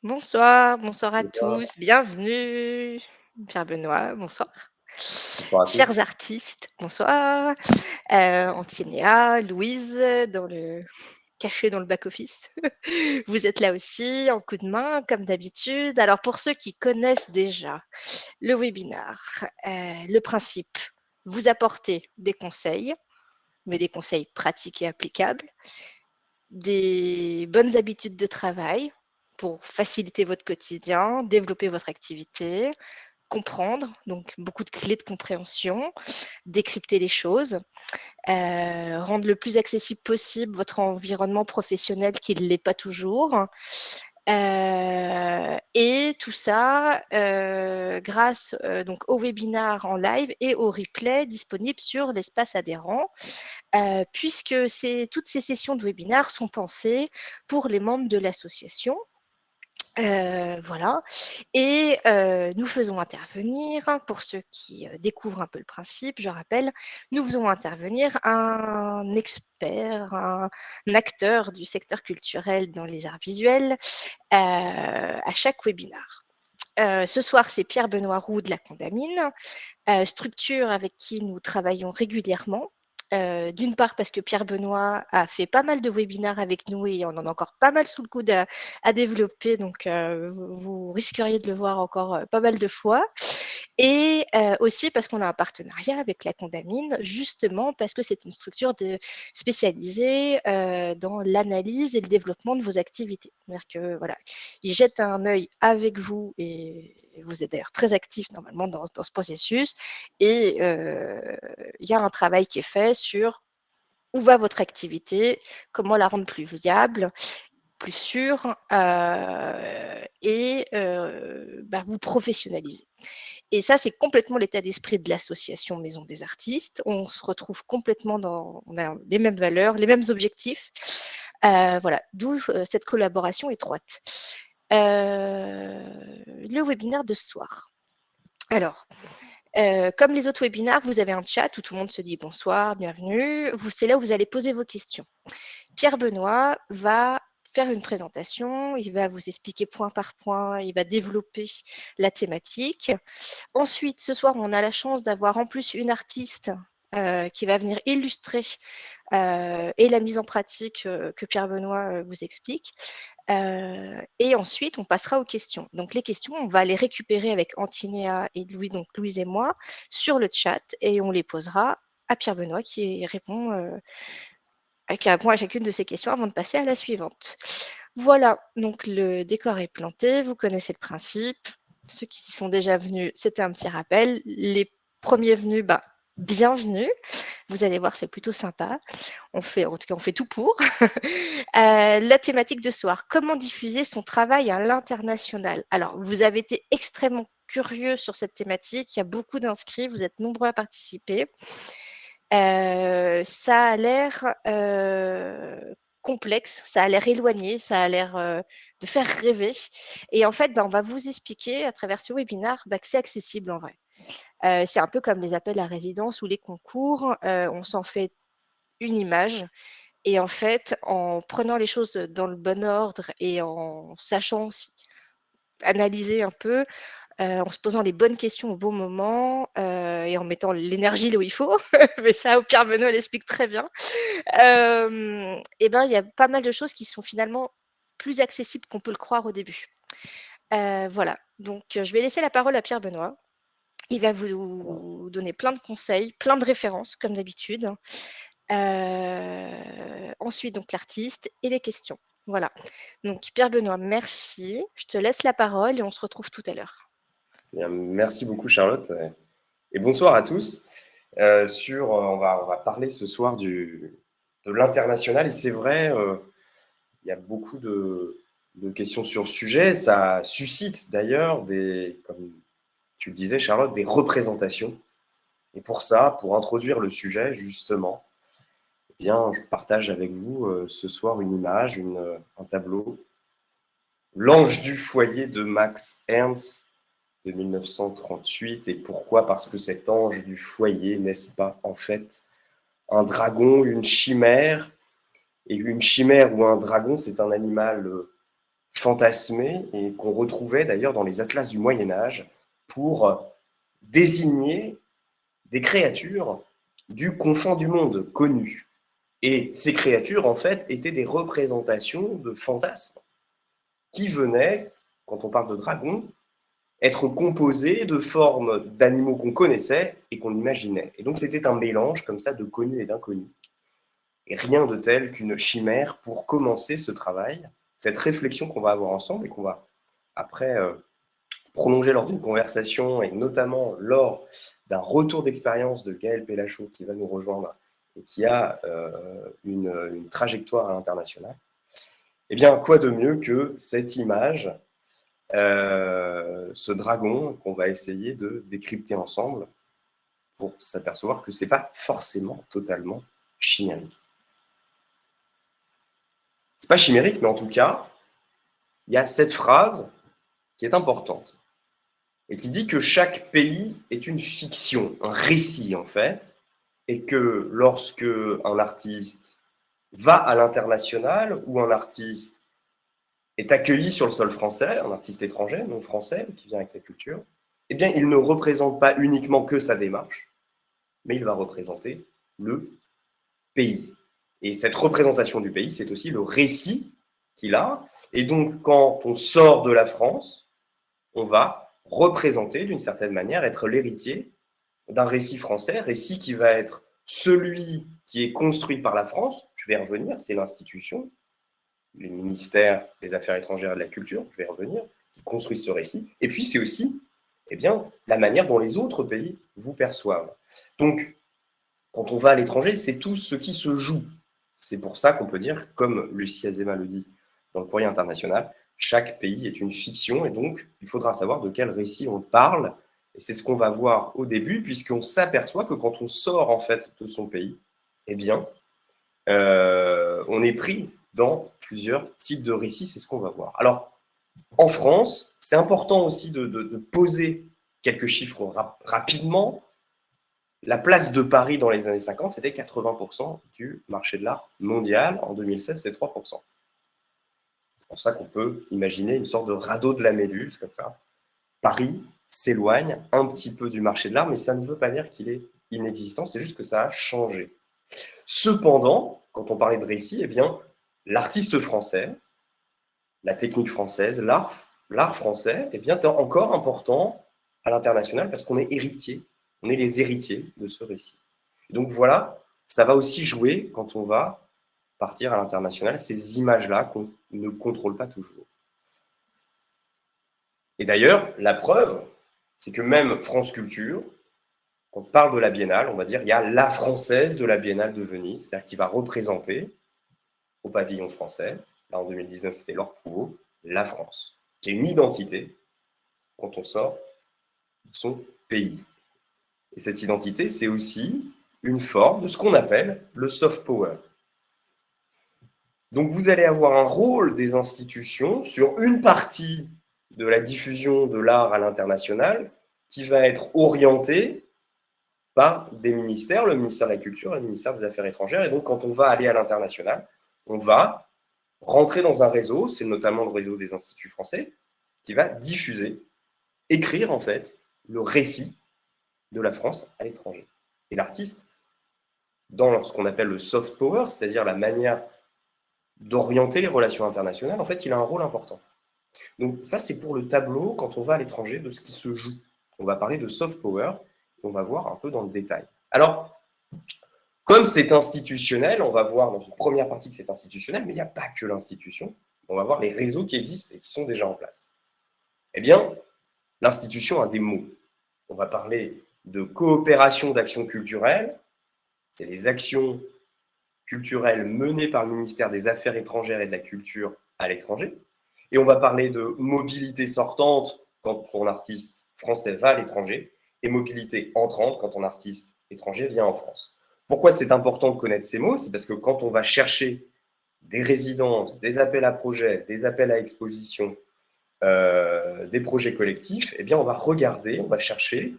Bonsoir, bonsoir à Bonsoir, tous, bienvenue. Pierre Benoît, bonsoir. bonsoir à tous. Chers artistes, bonsoir. Antinéa, Louise, cachée dans le back-office. Vous êtes là aussi, en coup de main, comme d'habitude. Alors, pour ceux qui connaissent déjà le webinar, le principe, vous apportez des conseils, mais des conseils pratiques et applicables, des bonnes habitudes de travail pour faciliter votre quotidien, développer votre activité, comprendre, donc beaucoup de clés de compréhension, décrypter les choses, rendre le plus accessible possible votre environnement professionnel qui ne l'est pas toujours. Et tout ça grâce donc au webinar en live et au replay disponible sur l'espace adhérent, puisque toutes ces sessions de webinar sont pensées pour les membres de l'association. Voilà. Et nous faisons intervenir, pour ceux qui découvrent un peu le principe, je rappelle, nous faisons intervenir un expert, un acteur du secteur culturel dans les arts visuels à chaque webinar. Ce soir, c'est Pierre-Benoît Roux de la Condamine, structure avec qui nous travaillons régulièrement. D'une part parce que Pierre Benoît a fait pas mal de webinaires avec nous et on en a encore pas mal sous le coude à développer, donc vous risqueriez de le voir encore pas mal de fois. Et aussi parce qu'on a un partenariat avec la Condamine, justement parce que c'est une structure spécialisée dans l'analyse et le développement de vos activités. C'est-à-dire que voilà, ils jettent un œil avec vous et vous êtes d'ailleurs très actif normalement dans ce processus. Et il y a un travail qui est fait sur où va votre activité, comment la rendre plus viable, plus sûre et vous professionnaliser. Et ça, c'est complètement l'état d'esprit de l'association Maison des Artistes. On se retrouve complètement on a les mêmes valeurs, les mêmes objectifs. Voilà, d'où cette collaboration étroite. Le webinaire de ce soir. Alors, comme les autres webinaires, vous avez un chat où tout le monde se dit bonsoir, bienvenue. C'est là où vous allez poser vos questions. Pierre Benoît va faire une présentation, il va vous expliquer point par point, il va développer la thématique. Ensuite, ce soir, on a la chance d'avoir en plus une artiste qui va venir illustrer et la mise en pratique que Pierre Benoît vous explique. Et ensuite, on passera aux questions. Donc, les questions, on va les récupérer avec Antinéa et Louis, donc Louise et moi, sur le chat et on les posera à Pierre Benoît qui répond à chacune de ces questions avant de passer à la suivante. Voilà, donc le décor est planté, vous connaissez le principe. Ceux qui sont déjà venus, c'était un petit rappel. Les premiers venus, bienvenue. Vous allez voir, c'est plutôt sympa. En tout cas, on fait tout pour. La thématique de ce soir, comment diffuser son travail à l'international? Alors, vous avez été extrêmement curieux sur cette thématique. Il y a beaucoup d'inscrits, vous êtes nombreux à participer. Ça a l'air complexe, ça a l'air éloigné, ça a l'air de faire rêver. Et en fait, on va vous expliquer à travers ce webinaire que c'est accessible en vrai. C'est un peu comme les appels à résidence ou les concours, on s'en fait une image. Et en fait, en prenant les choses dans le bon ordre et en sachant aussi analyser un peu, en se posant les bonnes questions au bon moment et en mettant l'énergie là où il faut, mais ça, Pierre Benoît l'explique très bien, et il y a pas mal de choses qui sont finalement plus accessibles qu'on peut le croire au début. Voilà, donc je vais laisser la parole à Pierre Benoît. Il va vous donner plein de conseils, plein de références, comme d'habitude. Ensuite, donc l'artiste et les questions. Voilà. Donc, Pierre Benoît, merci. Je te laisse la parole et on se retrouve tout à l'heure. Bien, merci beaucoup Charlotte et bonsoir à tous. On va parler ce soir de l'international et c'est vrai, il y a beaucoup de questions sur le sujet. Ça suscite d'ailleurs comme tu le disais Charlotte, des représentations. Et pour ça, pour introduire le sujet justement, eh bien, je partage avec vous ce soir une image, un tableau. L'ange du foyer de Max Ernst de 1938. Et pourquoi? Parce que cet ange du foyer, n'est-ce pas en fait un dragon, une chimère? Et une chimère ou un dragon, c'est un animal fantasmé et qu'on retrouvait d'ailleurs dans les atlas du Moyen-Âge pour désigner des créatures du confin du monde connu. Et ces créatures, en fait, étaient des représentations de fantasmes qui venaient, quand on parle de dragons, être composés de formes d'animaux qu'on connaissait et qu'on imaginait. Et donc c'était un mélange comme ça de connus et d'inconnus. Et rien de tel qu'une chimère pour commencer ce travail, cette réflexion qu'on va avoir ensemble et qu'on va après prolonger lors d'une conversation et notamment lors d'un retour d'expérience de Gaël Pélachaud qui va nous rejoindre et qui a une trajectoire à l'international. Eh bien, quoi de mieux que cette image, ce dragon qu'on va essayer de décrypter ensemble pour s'apercevoir que ce n'est pas forcément totalement chimérique. Ce n'est pas chimérique, mais en tout cas, il y a cette phrase qui est importante et qui dit que chaque pays est une fiction, un récit en fait, et que lorsque un artiste va à l'international ou un artiste est accueilli sur le sol français, un artiste étranger, non français, qui vient avec sa culture, eh bien, il ne représente pas uniquement que sa démarche, mais il va représenter le pays. Et cette représentation du pays, c'est aussi le récit qu'il a. Et donc, quand on sort de la France, on va représenter, d'une certaine manière, être l'héritier d'un récit français, récit qui va être celui qui est construit par la France. Je vais revenir, c'est l'institution, les ministères des Affaires étrangères et de la Culture, je vais revenir, qui construisent ce récit. Et puis, c'est aussi la manière dont les autres pays vous perçoivent. Donc, quand on va à l'étranger, c'est tout ce qui se joue. C'est pour ça qu'on peut dire, comme Lucie Azéma le dit dans le Courrier international, chaque pays est une fiction et donc il faudra savoir de quel récit on parle. Et c'est ce qu'on va voir au début, puisqu'on s'aperçoit que quand on sort en fait de son pays, eh bien, on est pris dans plusieurs types de récits, c'est ce qu'on va voir. Alors, en France, c'est important aussi de poser quelques chiffres rapidement. La place de Paris dans les années 50, c'était 80% du marché de l'art mondial. En 2016, c'est 3%. C'est pour ça qu'on peut imaginer une sorte de radeau de la Méduse, comme ça. Paris s'éloigne un petit peu du marché de l'art, mais ça ne veut pas dire qu'il est inexistant, c'est juste que ça a changé. Cependant, quand on parlait de récit, eh bien, l'artiste français, la technique française, l'art français, eh bien, est encore important à l'international parce qu'on est héritier, on est les héritiers de ce récit. Donc voilà, ça va aussi jouer quand on va partir à l'international, ces images-là qu'on ne contrôle pas toujours. Et d'ailleurs, la preuve, c'est que même France Culture, quand on parle de la Biennale, on va dire il y a la française de la Biennale de Venise, c'est-à-dire qui va représenter au pavillon français, là en 2019 c'était Laure Prouveau, la France, qui est une identité quand on sort de son pays. Et cette identité, c'est aussi une forme de ce qu'on appelle le soft power. Donc vous allez avoir un rôle des institutions sur une partie de la diffusion de l'art à l'international qui va être orientée par des ministères, le ministère de la Culture et le ministère des Affaires étrangères. Et donc quand on va aller à l'international, on va rentrer dans un réseau, c'est notamment le réseau des instituts français, qui va diffuser, écrire en fait le récit de la France à l'étranger. Et l'artiste, dans ce qu'on appelle le soft power, c'est-à-dire la manière d'orienter les relations internationales, en fait, il a un rôle important. Donc ça, c'est pour le tableau, quand on va à l'étranger, de ce qui se joue. On va parler de soft power, et on va voir un peu dans le détail. Alors, comme c'est institutionnel, on va voir dans une première partie que c'est institutionnel, mais il n'y a pas que l'institution. On va voir les réseaux qui existent et qui sont déjà en place. Eh bien, l'institution a des mots. On va parler de coopération d'actions culturelles. C'est les actions culturelles menées par le ministère des Affaires étrangères et de la Culture à l'étranger. Et on va parler de mobilité sortante quand ton artiste français va à l'étranger et mobilité entrante quand ton artiste étranger vient en France. Pourquoi c'est important de connaître ces mots? C'est parce que quand on va chercher des résidences, des appels à projets, des appels à exposition, des projets collectifs, eh bien on va regarder, on va chercher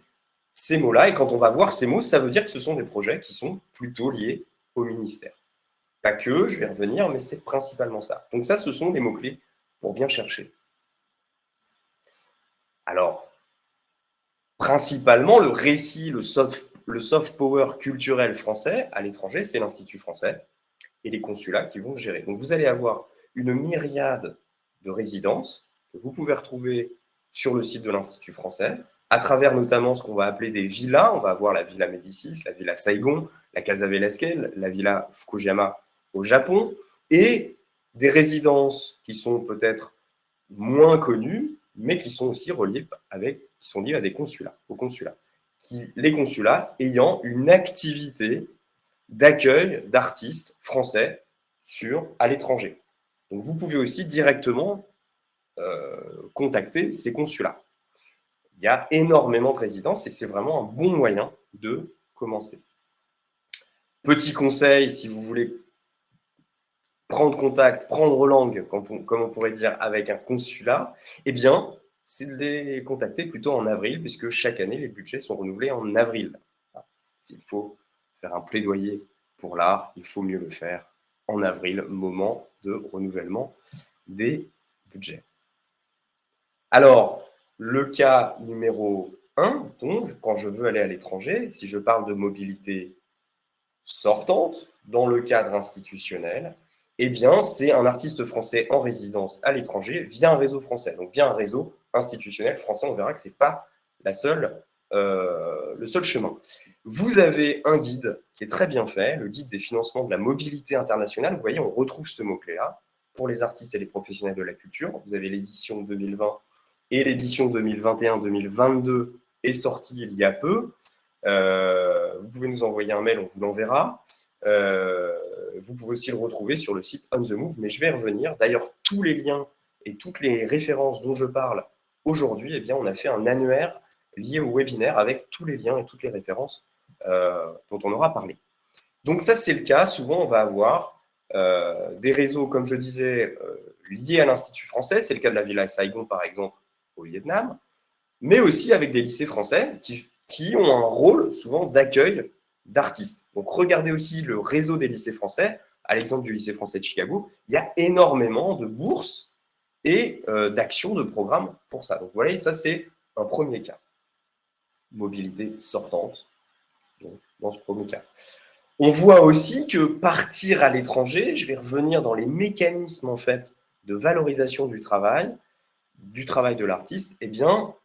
ces mots-là. Et quand on va voir ces mots, ça veut dire que ce sont des projets qui sont plutôt liés au ministère. Pas que, je vais revenir, mais c'est principalement ça. Donc ça, ce sont les mots-clés pour bien chercher. Alors, principalement, le récit, le soft power culturel français à l'étranger, c'est l'Institut français et les consulats qui vont le gérer. Donc, vous allez avoir une myriade de résidences que vous pouvez retrouver sur le site de l'Institut français, à travers notamment ce qu'on va appeler des villas. On va avoir la Villa Médicis, la Villa Saigon, la Casa Velasquez, la Villa Fukuyama au Japon, et des résidences qui sont peut-être moins connues, mais qui sont aussi liées à des consulats, aux consulats. Les consulats ayant une activité d'accueil d'artistes français à l'étranger. Donc vous pouvez aussi directement contacter ces consulats. Il y a énormément de résidences et c'est vraiment un bon moyen de commencer. Petit conseil, si vous voulez prendre contact, prendre langue, comme on pourrait dire, avec un consulat, eh bien, c'est de les contacter plutôt en avril, puisque chaque année, les budgets sont renouvelés en avril. S'il faut faire un plaidoyer pour l'art, il faut mieux le faire en avril, moment de renouvellement des budgets. Alors, le cas numéro 1, donc, quand je veux aller à l'étranger, si je parle de mobilité sortante, dans le cadre institutionnel, eh bien, c'est un artiste français en résidence à l'étranger via un réseau français, donc via un réseau institutionnel français. On verra que ce n'est pas le seul chemin. Vous avez un guide qui est très bien fait, le guide des financements de la mobilité internationale. Vous voyez, on retrouve ce mot-clé-là pour les artistes et les professionnels de la culture. Vous avez l'édition 2020 et l'édition 2021-2022 est sortie il y a peu. Vous pouvez nous envoyer un mail, on vous l'enverra. Vous pouvez aussi le retrouver sur le site On The Move, mais je vais y revenir. D'ailleurs, tous les liens et toutes les références dont je parle aujourd'hui, eh bien, on a fait un annuaire lié au webinaire avec tous les liens et toutes les références dont on aura parlé. Donc ça, c'est le cas. Souvent, on va avoir des réseaux, comme je disais, liés à l'Institut français. C'est le cas de la Villa Saigon, par exemple, au Vietnam, mais aussi avec des lycées français qui ont un rôle souvent d'accueil d'artistes. Donc, regardez aussi le réseau des lycées français. À l'exemple du lycée français de Chicago, il y a énormément de bourses et d'actions, de programmes pour ça. Donc, voilà, ça, c'est un premier cas. Mobilité sortante, donc, dans ce premier cas. On voit aussi que partir à l'étranger, je vais revenir dans les mécanismes, en fait, de valorisation du travail de l'artiste, eh bien,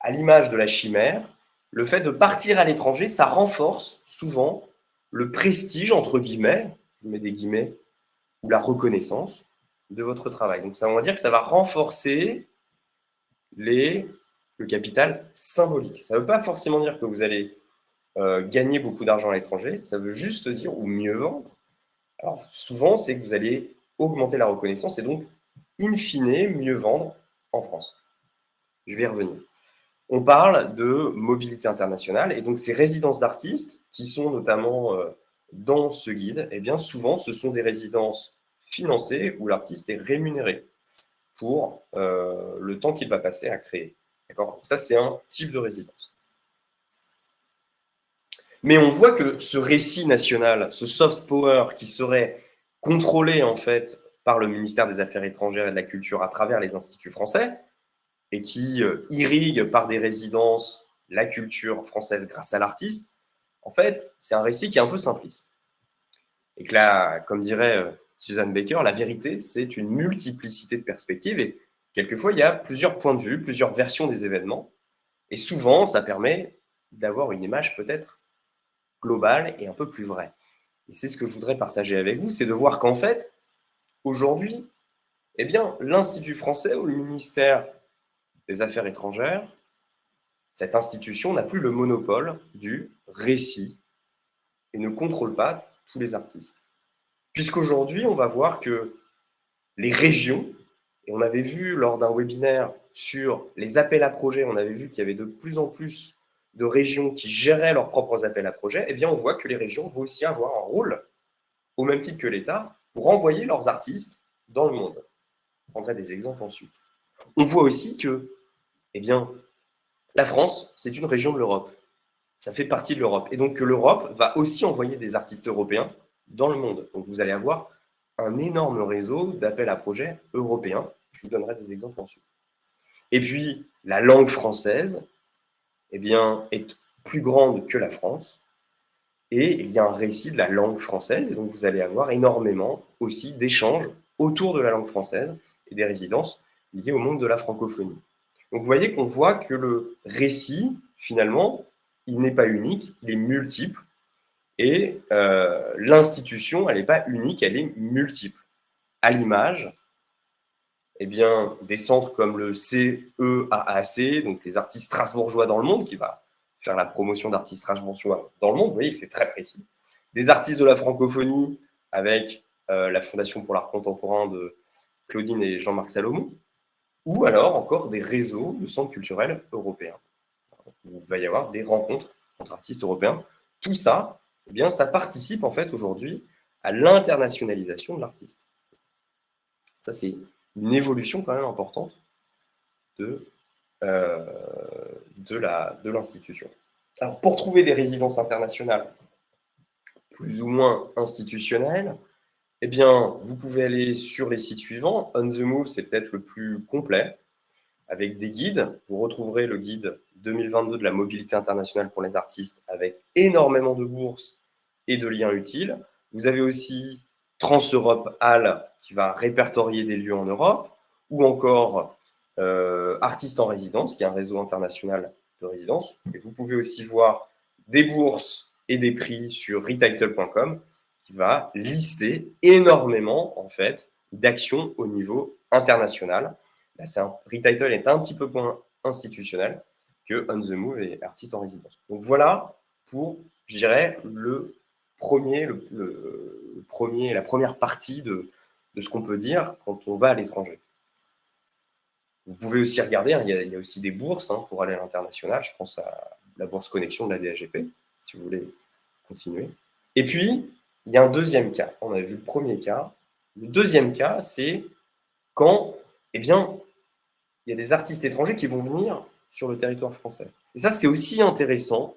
à l'image de la chimère, le fait de partir à l'étranger, ça renforce souvent le prestige, entre guillemets, je mets des guillemets, ou la reconnaissance de votre travail. Donc ça, on va dire que ça va renforcer le capital symbolique. Ça ne veut pas forcément dire que vous allez gagner beaucoup d'argent à l'étranger, ça veut juste dire, ou mieux vendre. Alors souvent, c'est que vous allez augmenter la reconnaissance et donc, in fine, mieux vendre en France. Je vais y revenir. On parle de mobilité internationale et donc ces résidences d'artistes qui sont notamment dans ce guide, eh bien souvent ce sont des résidences financées où l'artiste est rémunéré pour le temps qu'il va passer à créer. D'accord ? Donc ça, c'est un type de résidence. Mais on voit que ce récit national, ce soft power qui serait contrôlé en fait par le ministère des Affaires étrangères et de la Culture à travers les instituts français, et qui irrigue par des résidences la culture française grâce à l'artiste, en fait, c'est un récit qui est un peu simpliste. Et que là, comme dirait Suzanne Baker, la vérité, c'est une multiplicité de perspectives et quelquefois, il y a plusieurs points de vue, plusieurs versions des événements. Et souvent, ça permet d'avoir une image peut-être globale et un peu plus vraie. Et c'est ce que je voudrais partager avec vous, c'est de voir qu'en fait, aujourd'hui, eh bien, l'Institut français ou le ministère des Affaires étrangères, cette institution n'a plus le monopole du récit et ne contrôle pas tous les artistes. Puisqu'aujourd'hui, on va voir que les régions, et on avait vu lors d'un webinaire sur les appels à projets, on avait vu qu'il y avait de plus en plus de régions qui géraient leurs propres appels à projets, eh bien on voit que les régions vont aussi avoir un rôle, au même titre que l'État, pour envoyer leurs artistes dans le monde. Je prendrai des exemples ensuite. On voit aussi que eh bien, la France, c'est une région de l'Europe. Ça fait partie de l'Europe. Et donc, que l'Europe va aussi envoyer des artistes européens dans le monde. Donc, vous allez avoir un énorme réseau d'appels à projets européens. Je vous donnerai des exemples ensuite. Et puis, la langue française eh bien, est plus grande que la France. Et il y a un récit de la langue française. Et donc, vous allez avoir énormément aussi d'échanges autour de la langue française et des résidences liées au monde de la francophonie. Donc, vous voyez qu'on voit que le récit, finalement, il n'est pas unique, il est multiple. Et l'institution, elle n'est pas unique, elle est multiple. À l'image, eh bien, des centres comme le CEAAC, donc les artistes strasbourgeois dans le monde, qui va faire la promotion d'artistes strasbourgeois dans le monde, vous voyez que c'est très précis. Des artistes de la francophonie avec la Fondation pour l'art contemporain de Claudine et Jean-Marc Salomon, ou alors encore des réseaux de centres culturels européens, où il va y avoir des rencontres entre artistes européens. Tout ça, eh bien, ça participe en fait aujourd'hui à l'internationalisation de l'artiste. Ça, c'est une évolution quand même importante de l'institution. Alors, pour trouver des résidences internationales plus ou moins institutionnelles, eh bien, vous pouvez aller sur les sites suivants. On the Move, c'est peut-être le plus complet, avec des guides. Vous retrouverez le guide 2022 de la mobilité internationale pour les artistes, avec énormément de bourses et de liens utiles. Vous avez aussi Trans-Europe Hall, qui va répertorier des lieux en Europe, ou encore Artistes en résidence, qui est un réseau international de résidence. Et vous pouvez aussi voir des bourses et des prix sur retitle.com, qui va lister énormément en fait d'actions au niveau international. Là, Retitle est un petit peu moins institutionnel que On the Move et Artistes en résidence. Donc voilà pour, je dirais, la première partie de ce qu'on peut dire quand on va à l'étranger. Vous pouvez aussi regarder, hein, il y a aussi des bourses pour aller à l'international. Je pense à la bourse connexion de la DHGP, si vous voulez continuer. Et puis, il y a un deuxième cas. On a vu le premier cas. Le deuxième cas, c'est quand, eh bien, il y a des artistes étrangers qui vont venir sur le territoire français. Et ça, c'est aussi intéressant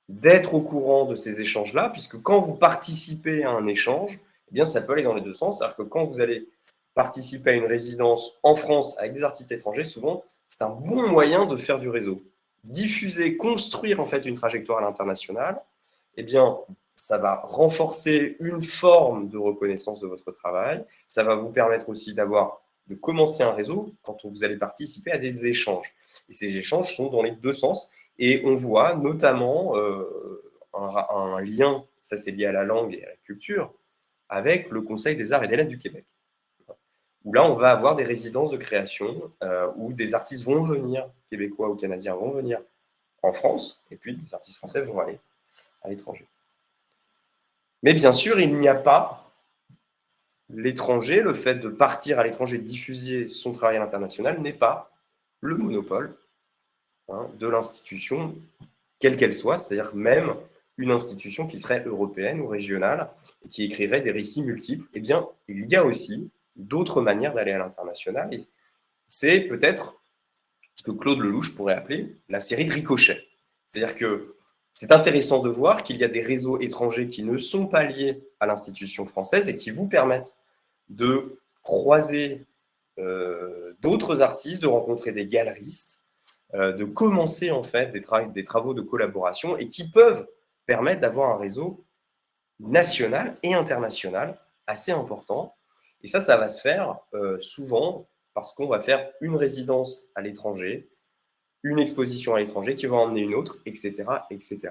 d'être au courant de ces échanges-là, puisque quand vous participez à un échange, eh bien, ça peut aller dans les deux sens. C'est-à-dire que quand vous allez participer à une résidence en France avec des artistes étrangers, souvent, c'est un bon moyen de faire du réseau. Diffuser, construire en fait une trajectoire à l'international, eh bien, ça va renforcer une forme de reconnaissance de votre travail. Ça va vous permettre aussi de commencer un réseau quand vous allez participer à des échanges. Et ces échanges sont dans les deux sens. Et on voit notamment un lien, ça c'est lié à la langue et à la culture, avec le Conseil des arts et des lettres du Québec. Où là, on va avoir des résidences de création où des artistes vont venir, québécois ou canadiens vont venir en France, et puis des artistes français vont aller à l'étranger. Mais bien sûr, il n'y a pas l'étranger, le fait de partir à l'étranger, de diffuser son travail à l'international n'est pas le monopole de l'institution, quelle qu'elle soit, c'est-à-dire même une institution qui serait européenne ou régionale et qui écrirait des récits multiples. Eh bien, il y a aussi d'autres manières d'aller à l'international. Et c'est peut-être ce que Claude Lelouch pourrait appeler la série de ricochets. C'est-à-dire que c'est intéressant de voir qu'il y a des réseaux étrangers qui ne sont pas liés à l'institution française et qui vous permettent de croiser d'autres artistes, de rencontrer des galeristes, de commencer en fait des travaux de collaboration et qui peuvent permettre d'avoir un réseau national et international assez important. Et ça va se faire souvent parce qu'on va faire une résidence à l'étranger, une exposition à l'étranger qui va emmener une autre, etc., etc.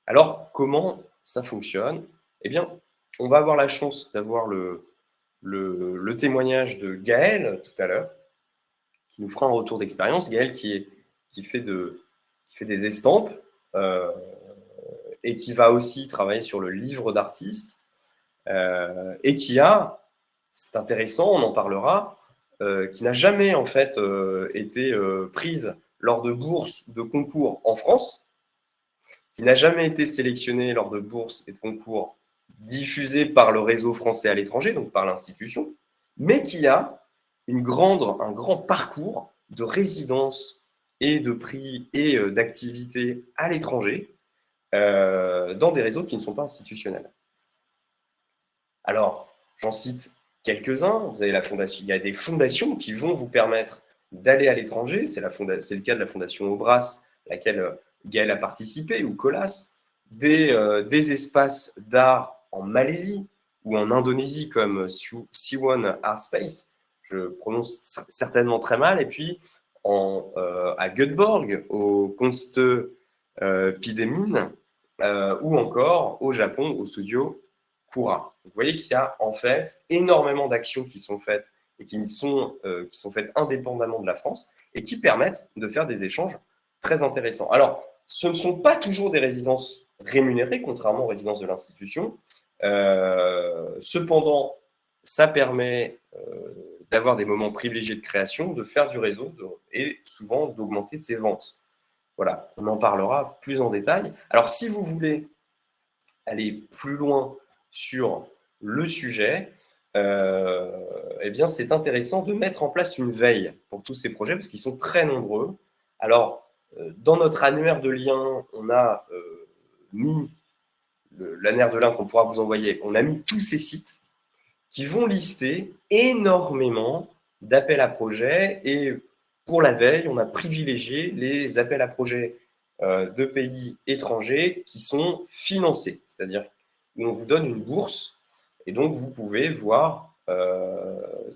Alors, comment ça fonctionne? Eh bien, on va avoir la chance d'avoir le témoignage de Gaël tout à l'heure, qui nous fera un retour d'expérience. Gaël qui fait des estampes et qui va aussi travailler sur le livre d'artistes et qui a, c'est intéressant, on en parlera, qui n'a jamais en fait été prise lors de bourses de concours en France, qui n'a jamais été sélectionnée lors de bourses et de concours diffusés par le réseau français à l'étranger, donc par l'institution, mais qui a un grand parcours de résidence et de prix et d'activités à l'étranger dans des réseaux qui ne sont pas institutionnels. Alors, J'en cite quelques-uns. Vous avez la fondation, il y a des fondations qui vont vous permettre d'aller à l'étranger. C'est le cas de la fondation Aubras, à laquelle Gaël a participé, ou Colas. Des espaces d'art en Malaisie ou en Indonésie comme Siwon Art Space, je prononce certainement très mal, et puis à Göteborg, au Konstpidemien, ou encore au Japon, au studio Kura. Vous voyez qu'il y a en fait énormément d'actions qui sont faites et qui sont faites indépendamment de la France et qui permettent de faire des échanges très intéressants. Alors, ce ne sont pas toujours des résidences rémunérées, contrairement aux résidences de l'institution. Cependant, ça permet d'avoir des moments privilégiés de création, de faire du réseau et souvent d'augmenter ses ventes. Voilà, on en parlera plus en détail. Alors, si vous voulez aller plus loin sur le sujet, eh bien, c'est intéressant de mettre en place une veille pour tous ces projets parce qu'ils sont très nombreux. Alors, dans notre annuaire de liens, on a mis l'annuaire de liens qu'on pourra vous envoyer. On a mis tous ces sites qui vont lister énormément d'appels à projets. Et pour la veille, on a privilégié les appels à projets de pays étrangers qui sont financés, c'est-à-dire où on vous donne une bourse et donc vous pouvez voir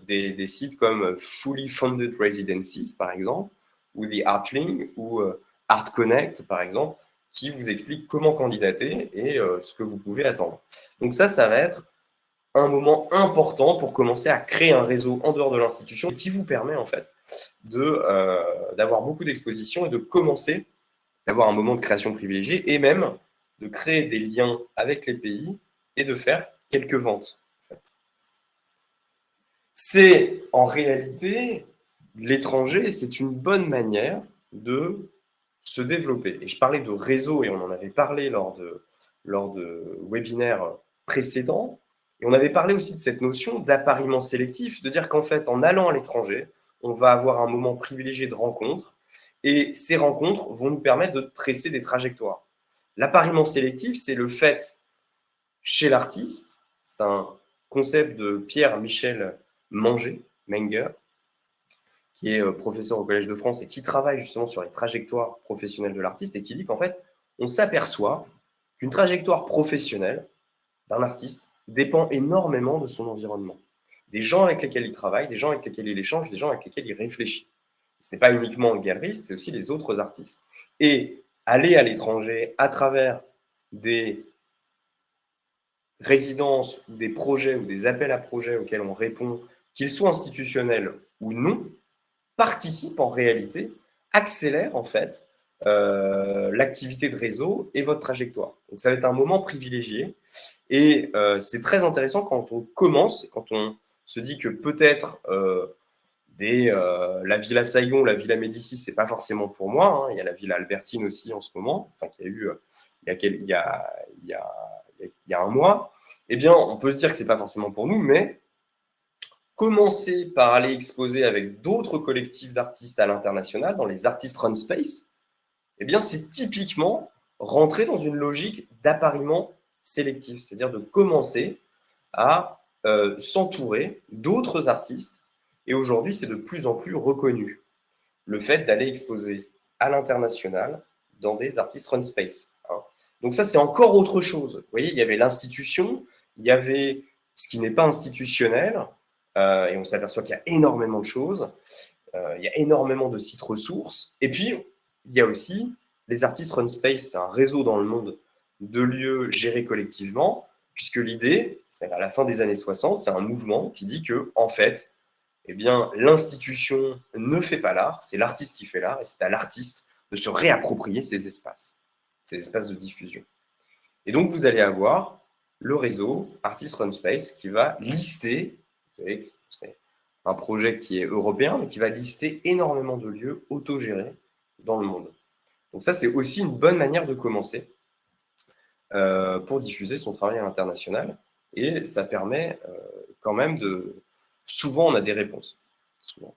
des sites comme Fully Funded Residencies, par exemple, ou The Artling, ou Art Connect, par exemple, qui vous expliquent comment candidater et ce que vous pouvez attendre. Donc ça va être un moment important pour commencer à créer un réseau en dehors de l'institution qui vous permet en fait d'avoir beaucoup d'expositions et de commencer d'avoir un moment de création privilégié et même de créer des liens avec les pays et de faire quelques ventes. En fait. C'est en réalité, l'étranger, c'est une bonne manière de se développer. Et je parlais de réseau et on en avait parlé lors de webinaires précédents. Et on avait parlé aussi de cette notion d'appariement sélectif, de dire qu'en fait, en allant à l'étranger, on va avoir un moment privilégié de rencontre et ces rencontres vont nous permettre de tracer des trajectoires. L'appariement sélectif, c'est le fait chez l'artiste, c'est un concept de Pierre-Michel Menger, qui est professeur au Collège de France et qui travaille justement sur les trajectoires professionnelles de l'artiste et qui dit qu'en fait, on s'aperçoit qu'une trajectoire professionnelle d'un artiste dépend énormément de son environnement. Des gens avec lesquels il travaille, des gens avec lesquels il échange, des gens avec lesquels il réfléchit. Ce n'est pas uniquement le galeriste, c'est aussi les autres artistes. Et aller à l'étranger à travers des résidences ou des projets ou des appels à projets auxquels on répond, qu'ils soient institutionnels ou non, participe en réalité, accélère en fait l'activité de réseau et votre trajectoire. Donc ça va être un moment privilégié et c'est très intéressant quand on commence, quand on se dit que peut-être la Villa Saigon, la Villa Médicis, c'est pas forcément pour moi. Hein. Il y a la Villa Albertine aussi en ce moment, enfin qu'il y a eu il y a un mois. Eh bien, on peut se dire que c'est pas forcément pour nous, mais commencer par aller exposer avec d'autres collectifs d'artistes à l'international, dans les Artist Run Space, eh bien, c'est typiquement rentrer dans une logique d'appariement sélectif, c'est-à-dire de commencer à s'entourer d'autres artistes. Et aujourd'hui, c'est de plus en plus reconnu, le fait d'aller exposer à l'international dans des Artist Run Space. Hein. Donc ça, c'est encore autre chose. Vous voyez, il y avait l'institution, il y avait ce qui n'est pas institutionnel, et on s'aperçoit qu'il y a énormément de choses, il y a énormément de sites ressources, et puis il y a aussi les Artist Run Space, c'est un réseau dans le monde de lieux gérés collectivement, puisque l'idée, c'est à la fin des années 60, c'est un mouvement qui dit que, en fait, eh bien, l'institution ne fait pas l'art, c'est l'artiste qui fait l'art, et c'est à l'artiste de se réapproprier ces espaces de diffusion. Et donc, vous allez avoir le réseau Artist Run Space qui va lister, vous savez, c'est un projet qui est européen, mais qui va lister énormément de lieux autogérés dans le monde. Donc ça, c'est aussi une bonne manière de commencer pour diffuser son travail à l'international. Et ça permet quand même de... Souvent, on a des réponses. Souvent.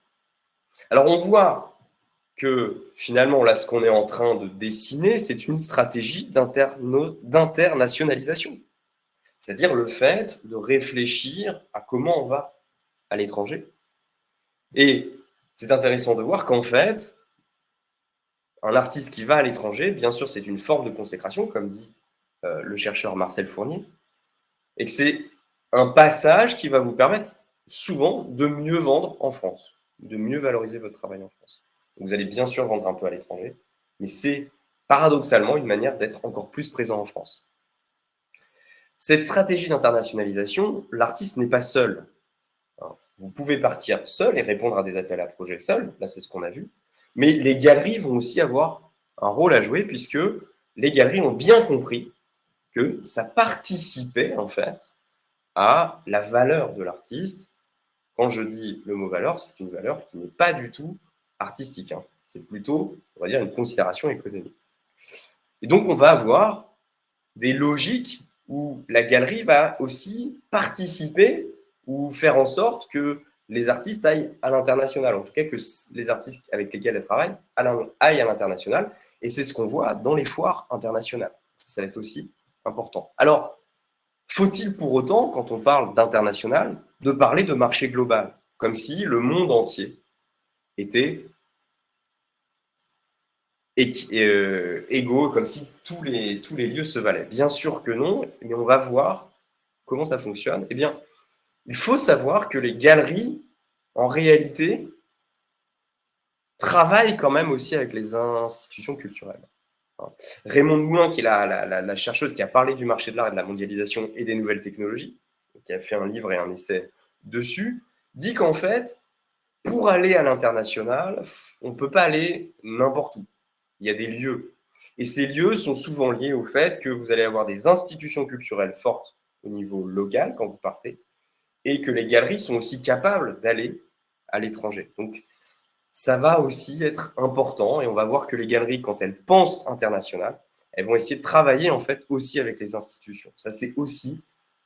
Alors, on voit que finalement, là, ce qu'on est en train de dessiner, c'est une stratégie d'internationalisation. C'est-à-dire le fait de réfléchir à comment on va à l'étranger. Et c'est intéressant de voir qu'en fait, un artiste qui va à l'étranger, bien sûr, c'est une forme de consécration, comme dit le chercheur Marcel Fournier, et que c'est un passage qui va vous permettre souvent de mieux vendre en France, de mieux valoriser votre travail en France. Vous allez bien sûr vendre un peu à l'étranger, mais c'est paradoxalement une manière d'être encore plus présent en France. Cette stratégie d'internationalisation, l'artiste n'est pas seul. Vous pouvez partir seul et répondre à des appels à projets seul, là c'est ce qu'on a vu, mais les galeries vont aussi avoir un rôle à jouer puisque les galeries ont bien compris que ça participait en fait à la valeur de l'artiste. Quand je dis le mot valeur, c'est une valeur qui n'est pas du tout artistique, hein. C'est plutôt, on va dire, une considération économique. Et donc on va avoir des logiques où la galerie va aussi participer ou faire en sorte que les artistes aillent à l'international, en tout cas que les artistes avec lesquels elles travaillent aillent à l'international. Et c'est ce qu'on voit dans les foires internationales. Ça va être aussi important. Alors, faut-il pour autant, quand on parle d'international, de parler de marché global, comme si le monde entier était égaux, comme si tous les lieux se valaient? Bien sûr que non, mais on va voir comment ça fonctionne. Eh bien, il faut savoir que les galeries, en réalité, travaillent quand même aussi avec les institutions culturelles. Raymond Moulin, qui est la chercheuse qui a parlé du marché de l'art et de la mondialisation et des nouvelles technologies, qui a fait un livre et un essai dessus, dit qu'en fait, pour aller à l'international, on ne peut pas aller n'importe où. Il y a des lieux. Et ces lieux sont souvent liés au fait que vous allez avoir des institutions culturelles fortes au niveau local quand vous partez, et que les galeries sont aussi capables d'aller à l'étranger. Donc, ça va aussi être important, et on va voir que les galeries, quand elles pensent international, elles vont essayer de travailler en fait aussi avec les institutions. Ça, c'est aussi